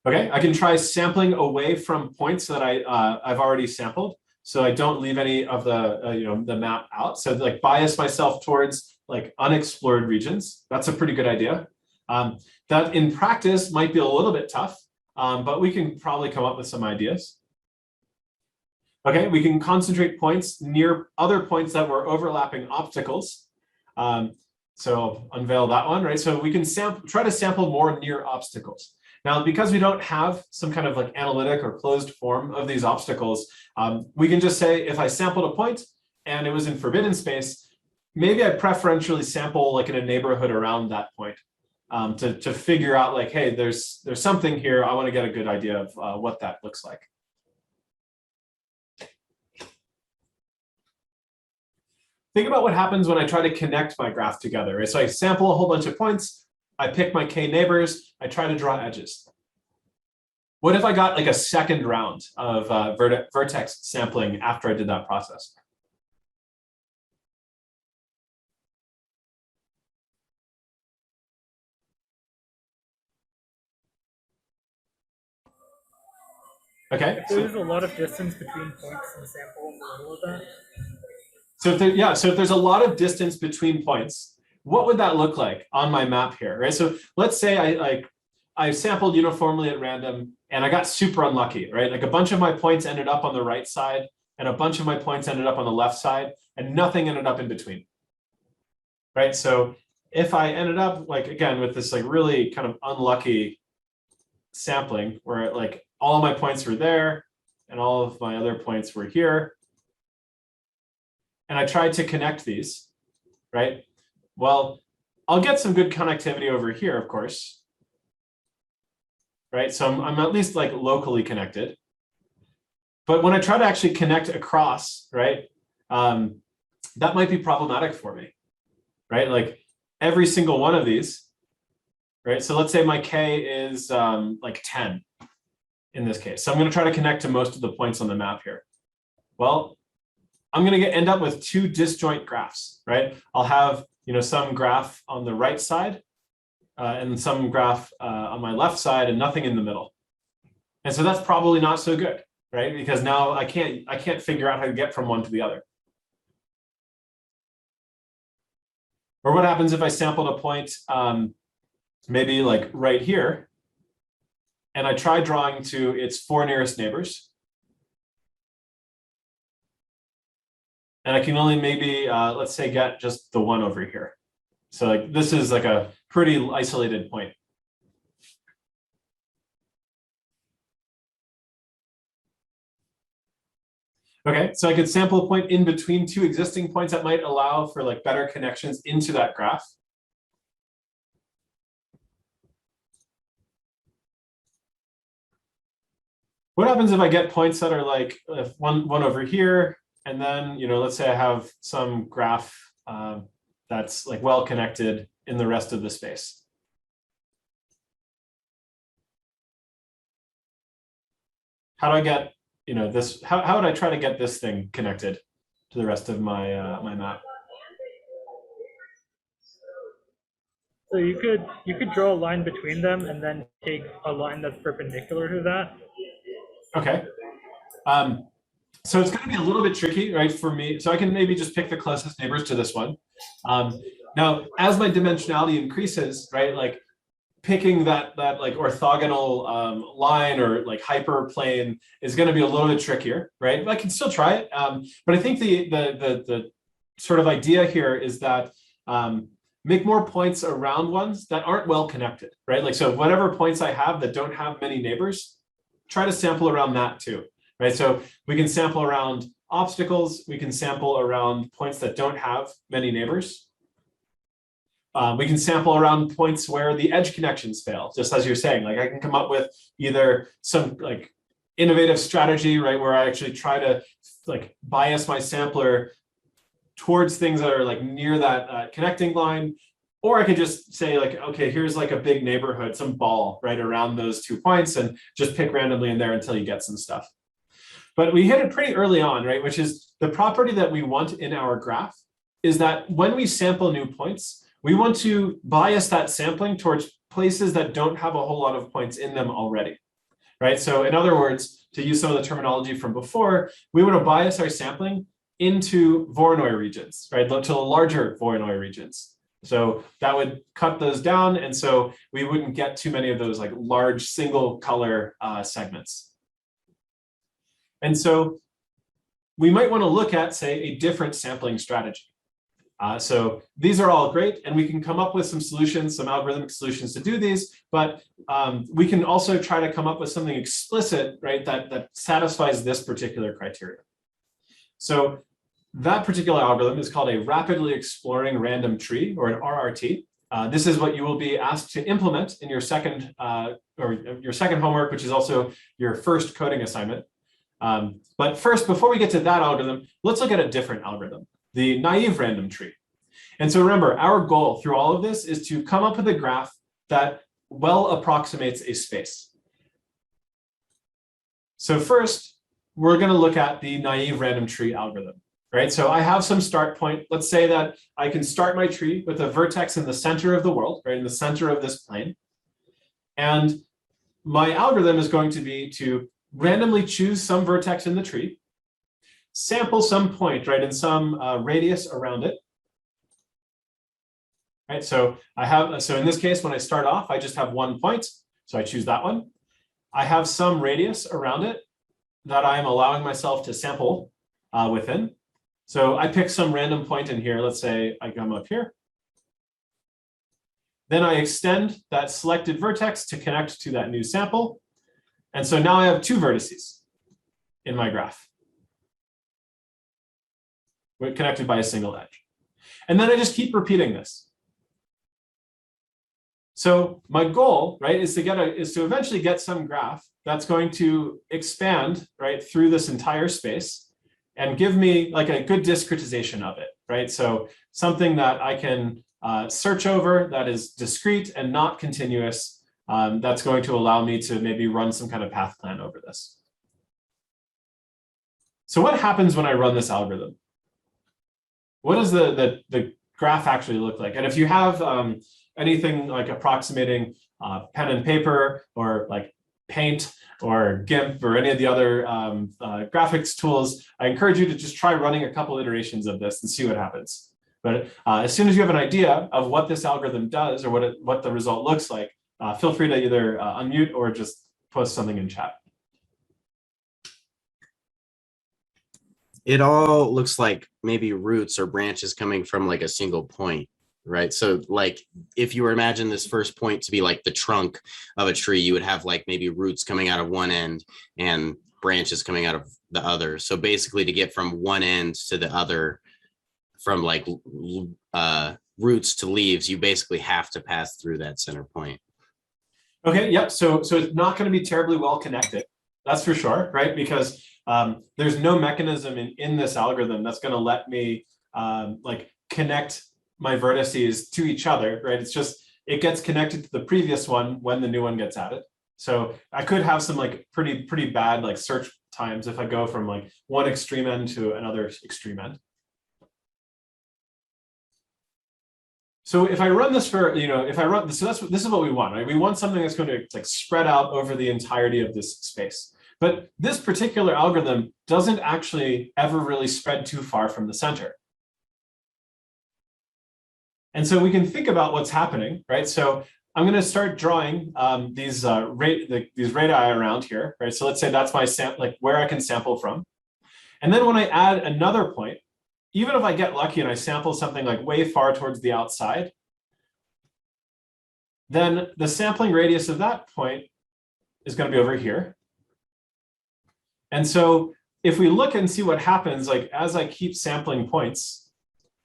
Okay, I can try sampling away from points that I've already sampled, so I don't leave any of the the map out. So like bias myself towards like unexplored regions. That's a pretty good idea. That in practice might be a little bit tough, but we can probably come up with some ideas. Okay, we can concentrate points near other points that were overlapping obstacles. So unveil that one, right? So we can try to sample more near obstacles. Now, because we don't have some kind of like analytic or closed form of these obstacles, we can just say if I sampled a point and it was in forbidden space, maybe I preferentially sample like in a neighborhood around that point to figure out like, hey, there's something here. I want to get a good idea of what that looks like. Think about what happens when I try to connect my graph together. Right? So I sample a whole bunch of points. I pick my k neighbors. I try to draw edges. What if I got like a second round of vertex sampling after I did that process? Okay. If there's a lot of distance between points in the sample in the middle of that. So if there's a lot of distance between points, what would that look like on my map here, right? So let's say I sampled uniformly at random and I got super unlucky, right? Like a bunch of my points ended up on the right side and a bunch of my points ended up on the left side and nothing ended up in between, right? So if I ended up like, again, with this like really kind of unlucky sampling where like all of my points were there and all of my other points were here, and I tried to connect these, right? Well, I'll get some good connectivity over here, of course, right? So I'm at least like locally connected. But when I try to actually connect across, right, that might be problematic for me, right? Like every single one of these, right? So let's say my K is like 10 in this case. So I'm going to try to connect to most of the points on the map here. Well, I'm going to end up with two disjoint graphs, right? I'll have some graph on the right side and some graph on my left side and nothing in the middle. And so that's probably not so good, right? Because now I can't figure out how to get from one to the other. Or what happens if I sampled a point maybe like right here and I try drawing to its 4 nearest neighbors. And I can only maybe, let's say, get just the one over here. So like this is like a pretty isolated point. Okay, so I could sample a point in between two existing points that might allow for like better connections into that graph. What happens if I get points that are like one over here, and then let's say I have some graph that's like well connected in the rest of the space? How do I get this? How would I try to get this thing connected to the rest of my my map? So you could draw a line between them and then take a line that's perpendicular to that. Okay. So it's going to be a little bit tricky, right, for me. So I can maybe just pick the closest neighbors to this one. Now, as my dimensionality increases, right, like picking that like orthogonal line or like hyperplane is going to be a little bit trickier, right? But I can still try it. But I think the sort of idea here is that make more points around ones that aren't well connected, right? Like, so whatever points I have that don't have many neighbors, try to sample around that too, right? So we can sample around obstacles. We can sample around points that don't have many neighbors. We can sample around points where the edge connections fail, just as you're saying. Like I can come up with either some like innovative strategy, right, where I actually try to like bias my sampler towards things that are like near that connecting line, or I could just say like, okay, here's like a big neighborhood, some ball right around those 2 points, and just pick randomly in there until you get some stuff. But we hit it pretty early on, right, which is the property that we want in our graph is that when we sample new points, we want to bias that sampling towards places that don't have a whole lot of points in them already, right? So in other words, to use some of the terminology from before, we want to bias our sampling into Voronoi regions, right? To the larger Voronoi regions. So that would cut those down. And so we wouldn't get too many of those like large single color segments. And so we might want to look at, say, a different sampling strategy. So these are all great, and we can come up with some solutions, some algorithmic solutions to do these, but we can also try to come up with something explicit, right, that satisfies this particular criteria. So that particular algorithm is called a rapidly exploring random tree, or an RRT. This is what you will be asked to implement in your second homework, which is also your first coding assignment. But first, before we get to that algorithm, let's look at a different algorithm, the naive random tree. And so remember, our goal through all of this is to come up with a graph that well approximates a space. So first, we're going to look at the naive random tree algorithm, right? So I have some start point. Let's say that I can start my tree with a vertex in the center of the world, right, in the center of this plane. And my algorithm is going to be to randomly choose some vertex in the tree, sample some point, right, in some radius around it. Right, so in this case, when I start off, I just have one point, so I choose that one. I have some radius around it that I'm allowing myself to sample within. So I pick some random point in here. Let's say I come up here. Then I extend that selected vertex to connect to that new sample. And so now I have two vertices in my graph, connected by a single edge. And then I just keep repeating this. So my goal, right, is to eventually get some graph that's going to expand, right, through this entire space and give me like a good discretization of it, right? So something that I can search over that is discrete and not continuous, that's going to allow me to maybe run some kind of path plan over this. So what happens when I run this algorithm? What does the graph actually look like? And if you have anything like approximating pen and paper or like Paint or GIMP or any of the other graphics tools, I encourage you to just try running a couple iterations of this and see what happens. But as soon as you have an idea of what this algorithm does or what the result looks like, feel free to either unmute or just post something in chat. It all looks like maybe roots or branches coming from like a single point, right? So like if you were imagine this first point to be like the trunk of a tree, you would have like maybe roots coming out of one end and branches coming out of the other. So basically to get from one end to the other, from like roots to leaves, you basically have to pass through that center point. Okay, yep, so it's not going to be terribly well connected, that's for sure, right? Because there's no mechanism in this algorithm that's going to let me like connect my vertices to each other, right? It's just, it gets connected to the previous one when the new one gets added. So I could have some like pretty bad like search times if I go from like one extreme end to another extreme end. So if I run this for, if I run this, so this is what we want, right? We want something that's going to like spread out over the entirety of this space. But this particular algorithm doesn't actually ever really spread too far from the center. And so we can think about what's happening, right? So I'm going to start drawing these radii around here, right? So let's say that's my sample, like where I can sample from. And then when I add another point, even if I get lucky and I sample something like way far towards the outside, then the sampling radius of that point is going to be over here. And so if we look and see what happens, like as I keep sampling points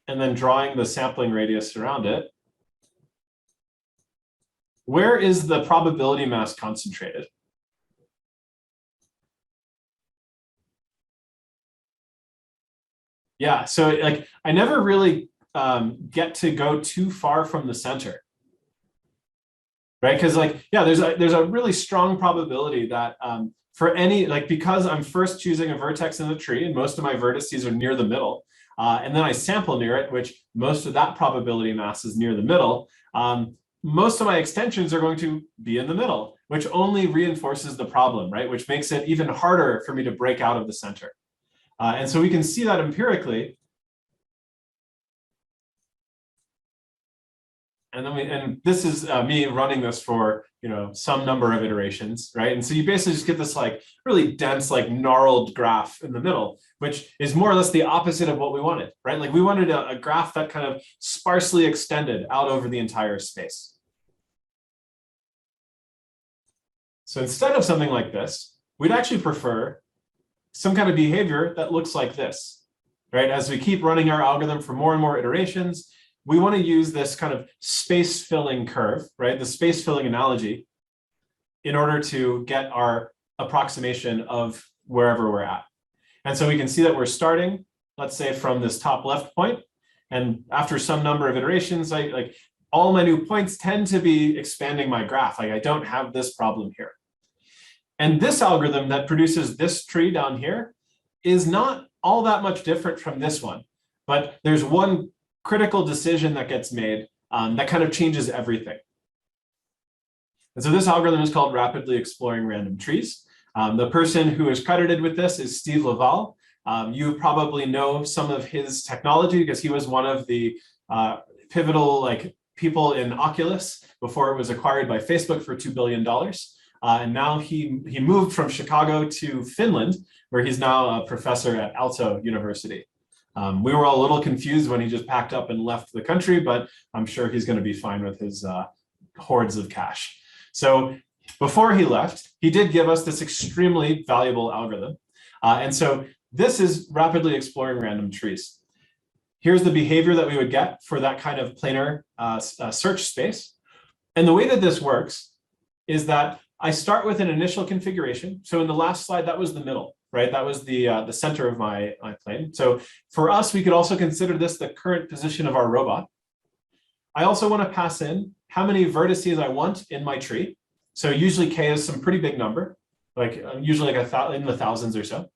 and then drawing the sampling radius around it, where is the probability mass concentrated? Yeah, so like I never really get to go too far from the center, right? Because like, yeah, there's a really strong probability that for any, like because I'm first choosing a vertex in the tree and most of my vertices are near the middle, and then I sample near it, which most of that probability mass is near the middle, most of my extensions are going to be in the middle, which only reinforces the problem, right? Which makes it even harder for me to break out of the center. And so we can see that empirically. And this is me running this for some number of iterations, right? And so you basically just get this like really dense, like gnarled graph in the middle, which is more or less the opposite of what we wanted, right? Like we wanted a graph that kind of sparsely extended out over the entire space. So instead of something like this, we'd actually prefer some kind of behavior that looks like this, right? As we keep running our algorithm for more and more iterations, we want to use this kind of space filling curve, right? The space filling analogy in order to get our approximation of wherever we're at. And so we can see that we're starting, let's say from this top left point, and after some number of iterations, like all my new points tend to be expanding my graph. Like I don't have this problem here. And this algorithm that produces this tree down here is not all that much different from this one, but there's one critical decision that gets made that kind of changes everything. And so this algorithm is called rapidly exploring random trees. The person who is credited with this is Steve Laval. You probably know some of his technology because he was one of the pivotal people in Oculus before it was acquired by Facebook for $2 billion. And now he moved from Chicago to Finland, where he's now a professor at Aalto University. We were all a little confused when he just packed up and left the country, but I'm sure he's going to be fine with his hordes of cash. So before he left, he did give us this extremely valuable algorithm. And so this is rapidly exploring random trees. Here's the behavior that we would get for that kind of planar search space. And the way that this works is that I start with an initial configuration. So in the last slide, that was the middle, right? That was the center of my plane. So for us, we could also consider this the current position of our robot. I also want to pass in how many vertices I want in my tree. So usually K is some pretty big number, like usually like in the thousands or so.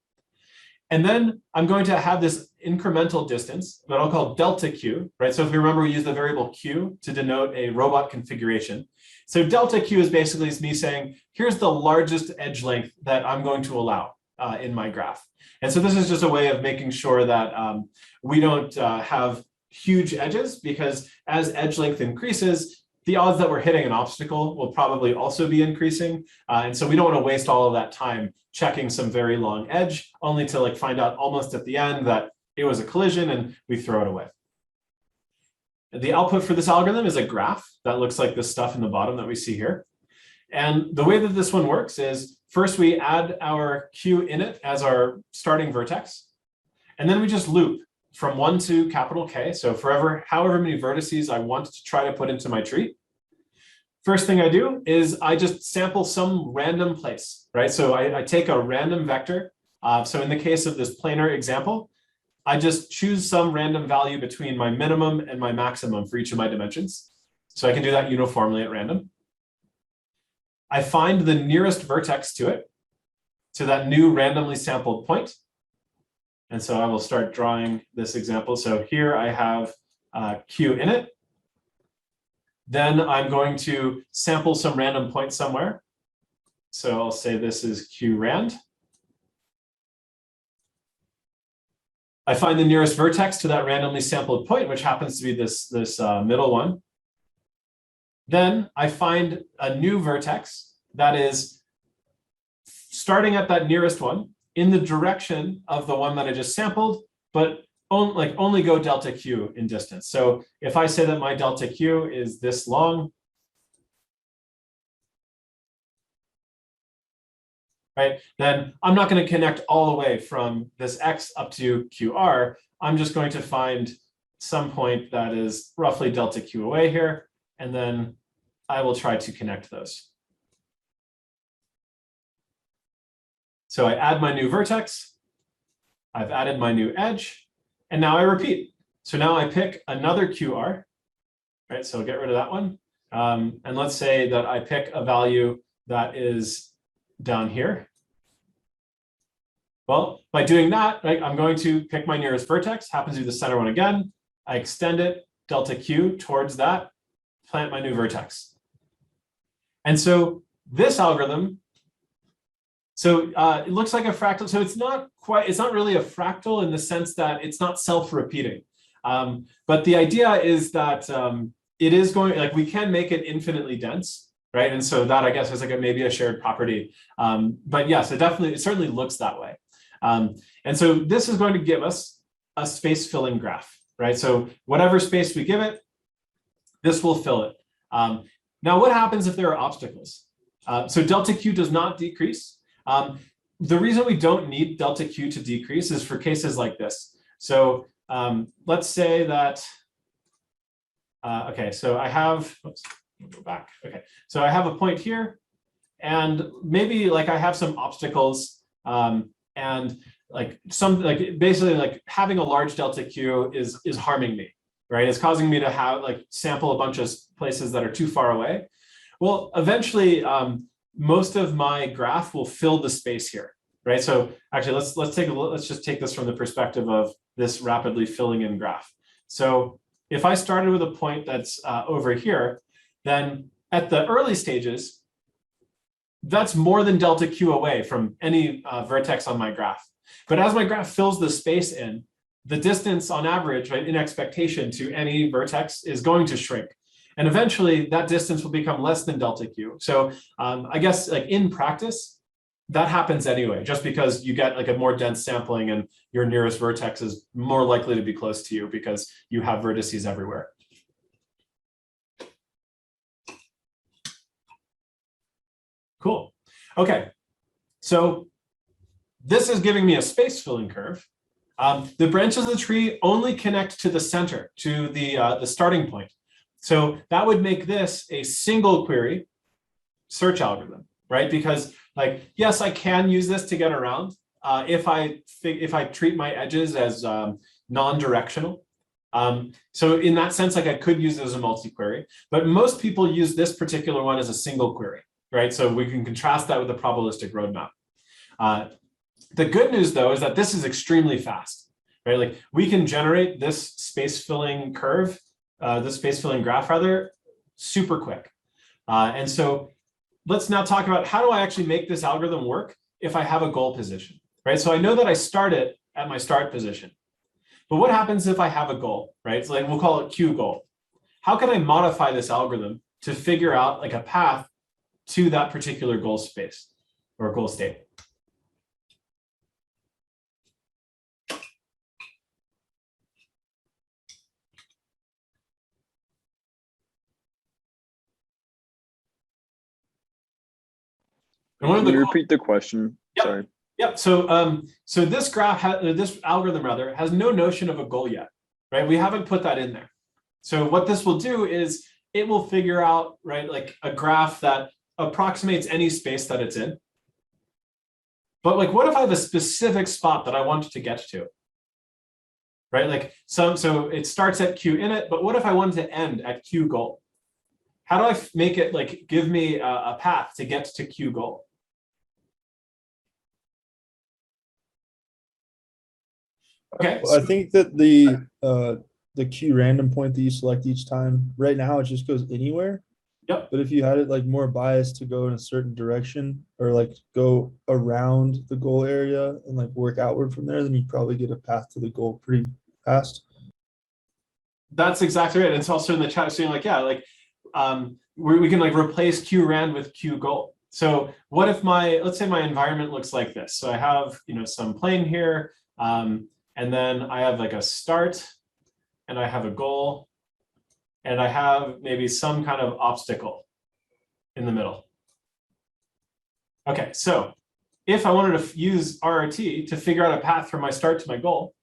And then I'm going to have this incremental distance that I'll call delta Q, right? So if you remember, we use the variable Q to denote a robot configuration. So delta Q is basically me saying, here's the largest edge length that I'm going to allow in my graph. And so this is just a way of making sure that we don't have huge edges, because as edge length increases, the odds that we're hitting an obstacle will probably also be increasing. And so we don't want to waste all of that time checking some very long edge, only to find out almost at the end that it was a collision and we throw it away. The output for this algorithm is a graph that looks like this stuff in the bottom that we see here. And the way that this one works is first we add our Q init as our starting vertex, and then we just loop from 1 to capital K. So however many vertices I want to try to put into my tree. First thing I do is I just sample some random place, right? So I take a random vector. So in the case of this planar example, I just choose some random value between my minimum and my maximum for each of my dimensions. So I can do that uniformly at random. I find the nearest vertex to it, to that new randomly sampled point. And so I will start drawing this example. So here I have Q init. Then I'm going to sample some random point somewhere. So I'll say this is Q rand. I find the nearest vertex to that randomly sampled point, which happens to be this middle one. Then I find a new vertex that is starting at that nearest one in the direction of the one that I just sampled, but only go delta Q in distance. So if I say that my delta Q is this long, right, then I'm not going to connect all the way from this X up to QR. I'm just going to find some point that is roughly delta Q away here, and then I will try to connect those. So I add my new vertex, I've added my new edge, and now I repeat. So now I pick another QR, right? So I'll get rid of that one. And let's say that I pick a value that is down here. Well, by doing that, right, I'm going to pick my nearest vertex, happens to be the center one again. I extend it, delta Q towards that, plant my new vertex. And so this algorithm, so it looks like a fractal. So it's not really a fractal in the sense that it's not self-repeating. But the idea is that it is going, like we can make it infinitely dense, right? And so that I guess is like maybe a shared property. But yes, it certainly looks that way. And so this is going to give us a space filling graph, right? So whatever space we give it, this will fill it. Now, what happens if there are obstacles? So delta Q does not decrease. The reason we don't need delta Q to decrease is for cases like this. So let's say that, okay, so I have, oops, go back. Okay, so I have a point here, and maybe like I have some obstacles, and basically like having a large delta Q is harming me, right? It's causing me to have like sample a bunch of places that are too far away. Well, eventually, most of my graph will fill the space here, right? So actually, let's just take this from the perspective of this rapidly filling in graph. So if I started with a point that's over here, then at the early stages, that's more than delta Q away from any vertex on my graph. But as my graph fills the space in, the distance on average, right, in expectation to any vertex is going to shrink. And eventually that distance will become less than delta Q. So I guess like in practice, that happens anyway, just because you get like a more dense sampling and your nearest vertex is more likely to be close to you because you have vertices everywhere. Cool. Okay, so this is giving me a space filling curve. The branches of the tree only connect to the center, to the starting point. So that would make this a single query search algorithm, right? Because like, yes, I can use this to get around if I treat my edges as non-directional. So in that sense, like I could use it as a multi-query, but most people use this particular one as a single query, right? So we can contrast that with the probabilistic roadmap. The good news though is that this is extremely fast, right? Like we can generate this space filling curve, this space filling graph rather, super quick. And so let's now talk about how do I actually make this algorithm work if I have a goal position, right? So I know that I start it at my start position, but what happens if I have a goal, right? So like we'll call it Q goal. How can I modify this algorithm to figure out like a path to that particular goal space or goal state? And one of Can you the repeat the question? Yep. Sorry. Yep. So so this graph this algorithm rather has no notion of a goal yet, right? We haven't put that in there. So what this will do is it will figure out, right, like a graph that approximates any space that it's in. But like, what if I have a specific spot that I want to get to? Right? Like so it starts at Q init, but what if I wanted to end at Q goal? How do I make it like give me a path to get to Q goal? Okay. Well, I think that the Q random point that you select each time, right now it just goes anywhere. Yep. But if you had it like more biased to go in a certain direction or like go around the goal area and like work outward from there, then you'd probably get a path to the goal pretty fast. That's exactly right. And it's also in the chat saying like, yeah, like we can like replace Q rand with Q goal. So what if let's say my environment looks like this. So I have, some plane here, and then I have like a start and I have a goal and I have maybe some kind of obstacle in the middle. Okay, so if I wanted to use RRT to figure out a path from my start to my goal,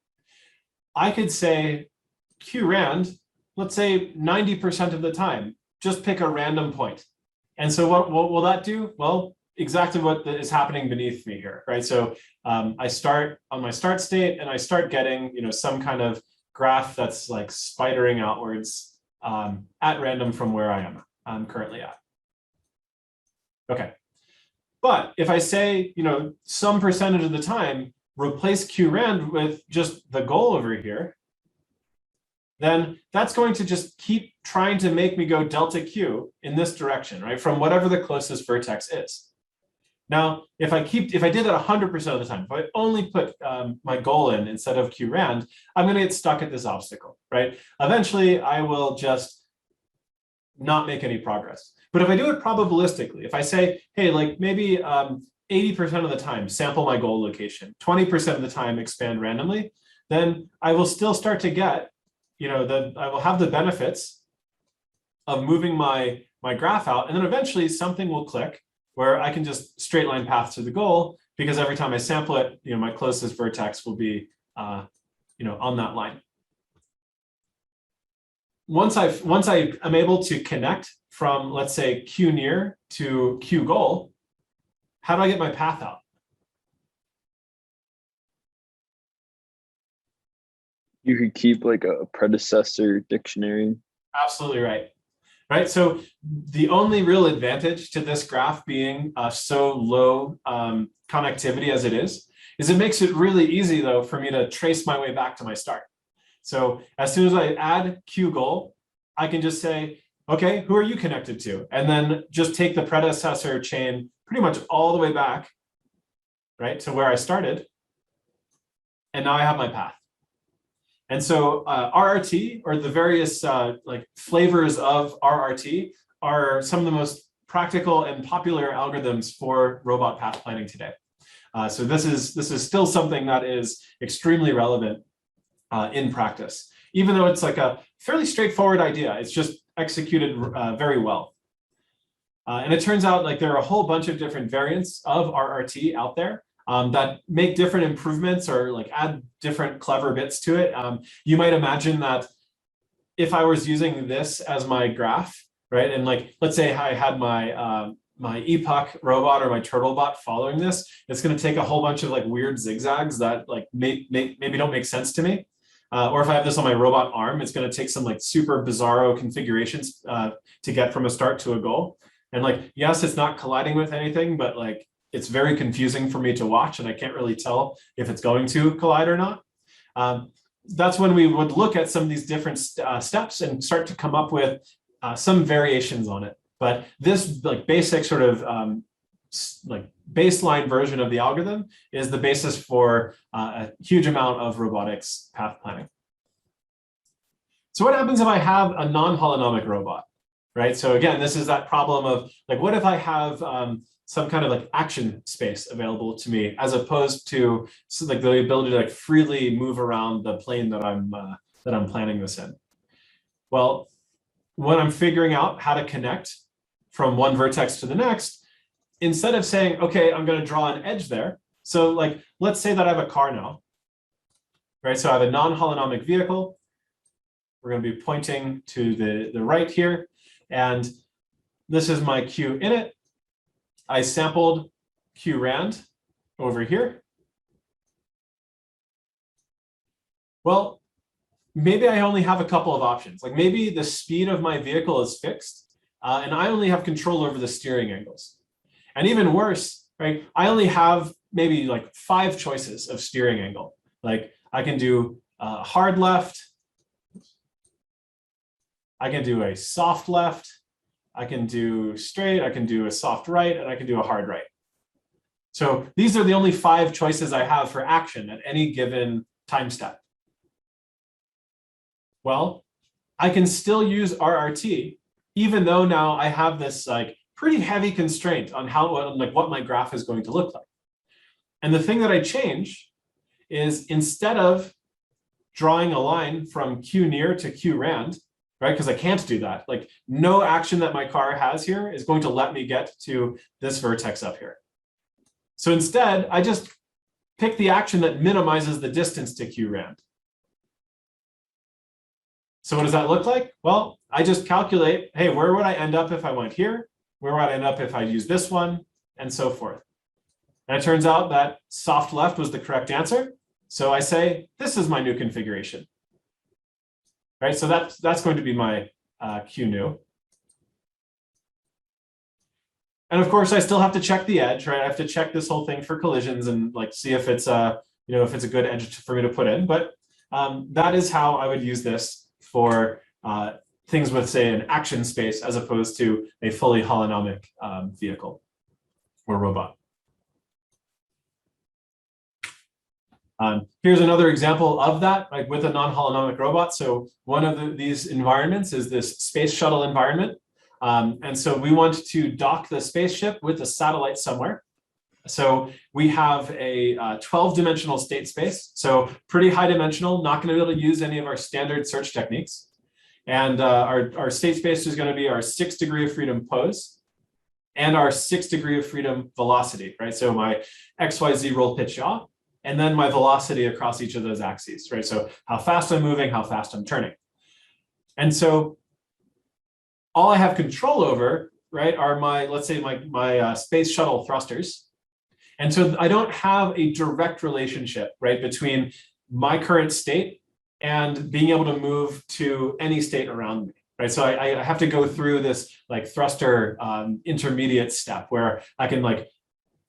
I could say Q rand, let's say 90% of the time, just pick a random point. And so what will that do? Well, exactly what is happening beneath me here, right? So I start on my start state and I start getting, some kind of graph that's like spidering outwards at random from where I'm currently at. Okay. But if I say, some percentage of the time, replace qrand with just the goal over here, then that's going to just keep trying to make me go delta q in this direction, right? From whatever the closest vertex is. Now, if I did that 100% of the time, if I only put my goal in instead of qrand, I'm going to get stuck at this obstacle, right? Eventually, I will just not make any progress. But if I do it probabilistically, if I say, hey, like maybe 80% of the time, sample my goal location, 20% of the time, expand randomly, then I will still start to get, I will have the benefits of moving my graph out, and then eventually something will click where I can just straight line path to the goal, because every time I sample it, my closest vertex will be, on that line. Once I am able to connect from, let's say, Q near to Q goal, how do I get my path out? You could keep like a predecessor dictionary. Absolutely right. Right. So the only real advantage to this graph being so low connectivity as it is it makes it really easy, though, for me to trace my way back to my start. So as soon as I add Q goal, I can just say, okay, who are you connected to? And then just take the predecessor chain pretty much all the way back, right, to where I started. And now I have my path. And so RRT, or the various like flavors of RRT, are some of the most practical and popular algorithms for robot path planning today. So this is still something that is extremely relevant in practice, even though it's like a fairly straightforward idea. It's just executed very well. And it turns out like there are a whole bunch of different variants of RRT out there that make different improvements or like add different clever bits to it. You might imagine that if I was using this as my graph, right, and like let's say I had my my epoch robot or my turtle bot following this, it's going to take a whole bunch of like weird zigzags that like maybe don't make sense to me. Or if I have this on my robot arm, it's going to take some like super bizarro configurations to get from a start to a goal. And like, yes, it's not colliding with anything, but like it's very confusing for me to watch, and I can't really tell if it's going to collide or not. That's when we would look at some of these different steps and start to come up with some variations on it. But this like basic sort of like baseline version of the algorithm is the basis for a huge amount of robotics path planning. So what happens if I have a non-holonomic robot, right? So again, this is that problem of like, what if I have some kind of like action space available to me, as opposed to like the ability to like freely move around the plane that I'm planning this in? Well, when I'm figuring out how to connect from one vertex to the next, instead of saying, okay, I'm going to draw an edge there. So like, let's say that I have a car now, right? So I have a non-holonomic vehicle. We're going to be pointing to the right here. And this is my Q in it. I sampled Q rand over here. Well, maybe I only have a couple of options. Like maybe the speed of my vehicle is fixed and I only have control over the steering angles. And even worse, right? I only have maybe like 5 choices of steering angle. Like I can do hard left. I can do a soft left. I can do straight. I can do a soft right, and I can do a hard right. So these are the only 5 choices I have for action at any given time step. Well, I can still use RRT, even though now I have this like pretty heavy constraint on what my graph is going to look like. And the thing that I change is, instead of drawing a line from Q near to Q rand, right? Because I can't do that. Like no action that my car has here is going to let me get to this vertex up here. So instead, I just pick the action that minimizes the distance to Q rand. So what does that look like? Well, I just calculate, hey, where would I end up if I went here? Where would I end up if I use this one? And so forth. And it turns out that soft left was the correct answer. So I say, this is my new configuration. Right, so that's going to be my Q new. And of course, I still have to check the edge, right? I have to check this whole thing for collisions and like see if it's if it's a good edge for me to put in, but that is how I would use this for things with, say, an action space as opposed to a fully holonomic vehicle or robot. Here's another example of that, like with a non-holonomic robot. So one of these environments is this space shuttle environment. And so we want to dock the spaceship with a satellite somewhere. So we have a 12-dimensional state space. So pretty high dimensional, not going to be able to use any of our standard search techniques. And our state space is going to be our 6 degree of freedom pose and our 6 degree of freedom velocity, right? So my XYZ roll, pitch, yaw, and then my velocity across each of those axes, right? So how fast I'm moving, how fast I'm turning. And so all I have control over, right, are my, let's say my space shuttle thrusters. And so I don't have a direct relationship, right, between my current state and being able to move to any state around me, right? So I have to go through this like thruster intermediate step where I can like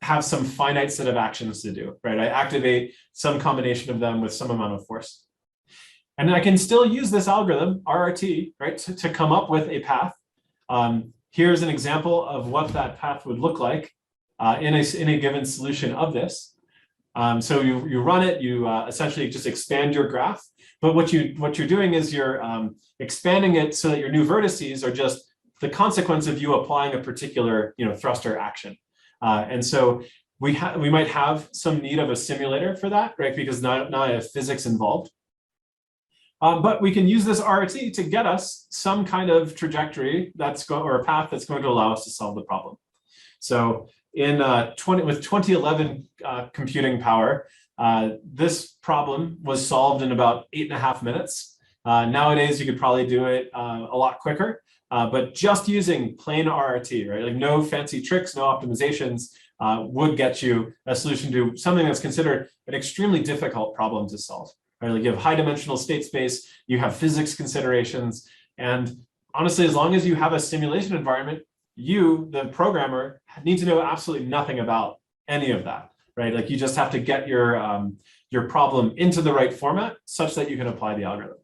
have some finite set of actions to do, right? I activate some combination of them with some amount of force. And I can still use this algorithm, RRT, right, to come up with a path. Here's an example of what that path would look like in a given solution of this. So you run it, you essentially just expand your graph. But what you're doing is you're expanding it so that your new vertices are just the consequence of you applying a particular thruster action. And so we might have some need of a simulator for that, right? Because now I have physics involved. But we can use this RRT to get us some kind of trajectory or a path that's going to allow us to solve the problem. So with 2011 computing power, this problem was solved in about 8.5 minutes. Nowadays, you could probably do it a lot quicker, but just using plain RRT, right? Like no fancy tricks, no optimizations would get you a solution to something that's considered an extremely difficult problem to solve. Right? Like you have high dimensional state space, you have physics considerations, and honestly, as long as you have a simulation environment, you, the programmer, need to know absolutely nothing about any of that, right? Like you just have to get your problem into the right format such that you can apply the algorithm.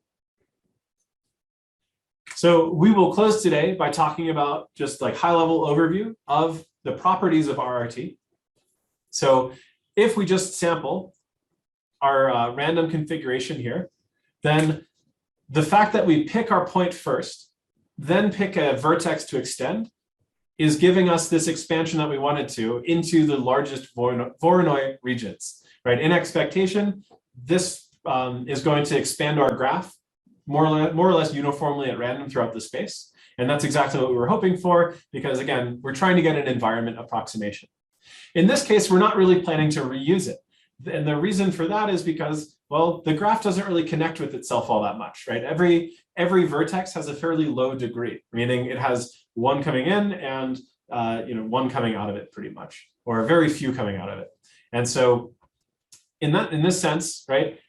So we will close today by talking about just like high-level overview of the properties of RRT. So if we just sample our random configuration here, then the fact that we pick our point first, then pick a vertex to extend, is giving us this expansion that we wanted to into the largest Voronoi regions, right? In expectation, this is going to expand our graph more or less uniformly at random throughout the space. And that's exactly what we were hoping for, because again, we're trying to get an environment approximation. In this case, we're not really planning to reuse it. And the reason for that is because, well, the graph doesn't really connect with itself all that much, right? Every vertex has a fairly low degree, meaning it has one coming in and one coming out of it pretty much, or very few coming out of it. And so in this sense, right,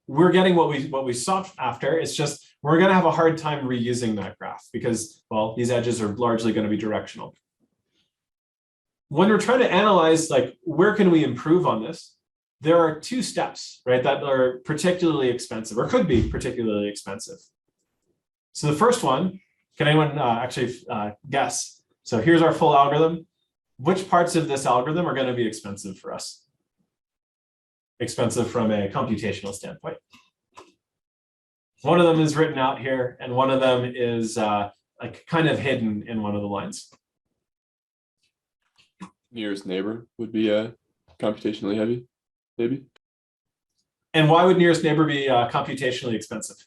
we're getting what we sought after. It's just we're going to have a hard time reusing that graph because, well, these edges are largely going to be directional. When we're trying to analyze, like, where can we improve on this? There are two steps, right, that are particularly expensive or could be particularly expensive. So the first one, can anyone actually guess? So here's our full algorithm. Which parts of this algorithm are going to be expensive for us? Expensive from a computational standpoint. One of them is written out here, and one of them is like kind of hidden in one of the lines. Nearest neighbor would be computationally heavy, maybe. And why would nearest neighbor be computationally expensive?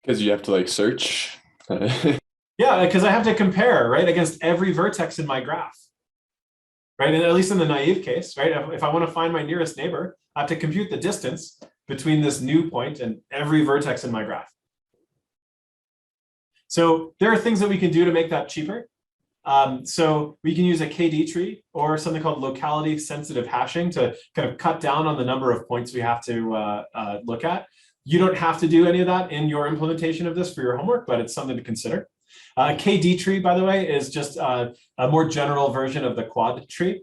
Because you have to like search. Yeah, because I have to compare, right, against every vertex in my graph, right? And at least in the naive case, right? If I want to find my nearest neighbor, I have to compute the distance between this new point and every vertex in my graph. So there are things that we can do to make that cheaper. So we can use a KD tree or something called locality sensitive hashing to kind of cut down on the number of points we have to look at. You don't have to do any of that in your implementation of this for your homework, but it's something to consider. KD tree, by the way, is just a more general version of the quad tree.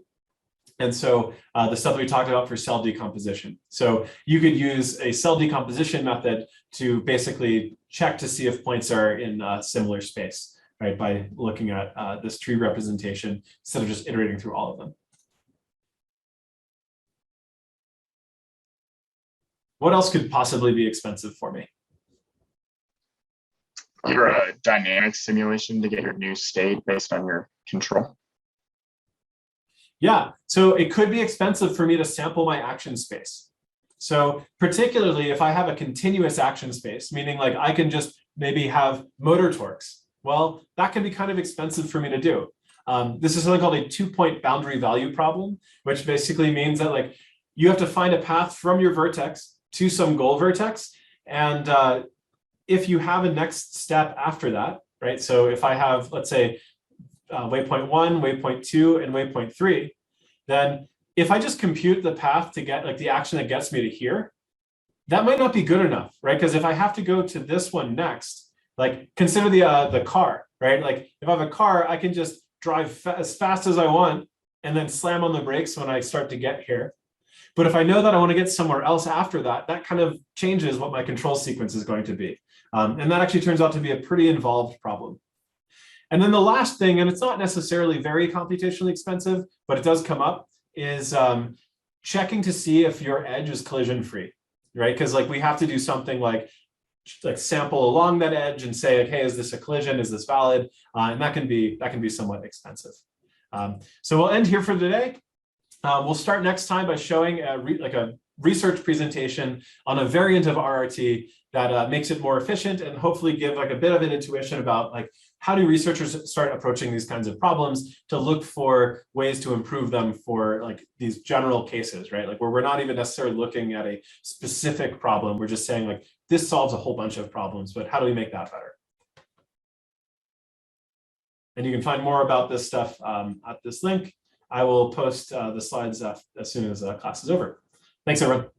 And so the stuff that we talked about for cell decomposition. So you could use a cell decomposition method to basically check to see if points are in a similar space, right? By looking at this tree representation instead of just iterating through all of them. What else could possibly be expensive for me? Your dynamic simulation to get your new state based on your control. Yeah, so it could be expensive for me to sample my action space. So particularly if I have a continuous action space, meaning like I can just maybe have motor torques, well, that can be kind of expensive for me to do. This is something called a 2-point boundary value problem, which basically means that like you have to find a path from your vertex to some goal vertex. And if you have a next step after that, right? So if I have, let's say, waypoint 1, waypoint 2, and waypoint 3, then if I just compute the path to get like the action that gets me to here, that might not be good enough, right? Because if I have to go to this one next, like consider the car, right? Like if I have a car, I can just drive as fast as I want and then slam on the brakes when I start to get here. But if I know that I want to get somewhere else after that, that kind of changes what my control sequence is going to be. And that actually turns out to be a pretty involved problem. And then the last thing, and it's not necessarily very computationally expensive, but it does come up, is checking to see if your edge is collision free, right? Because like we have to do something like sample along that edge and say, okay, is this a collision? Is this valid? And that can be somewhat expensive. So we'll end here for today. We'll start next time by showing a research presentation on a variant of RRT that makes it more efficient and hopefully give like a bit of an intuition about like how do researchers start approaching these kinds of problems to look for ways to improve them for like these general cases, right? Like where we're not even necessarily looking at a specific problem. We're just saying like, this solves a whole bunch of problems, but how do we make that better? And you can find more about this stuff at this link. I will post the slides as soon as class is over. Thanks, everyone.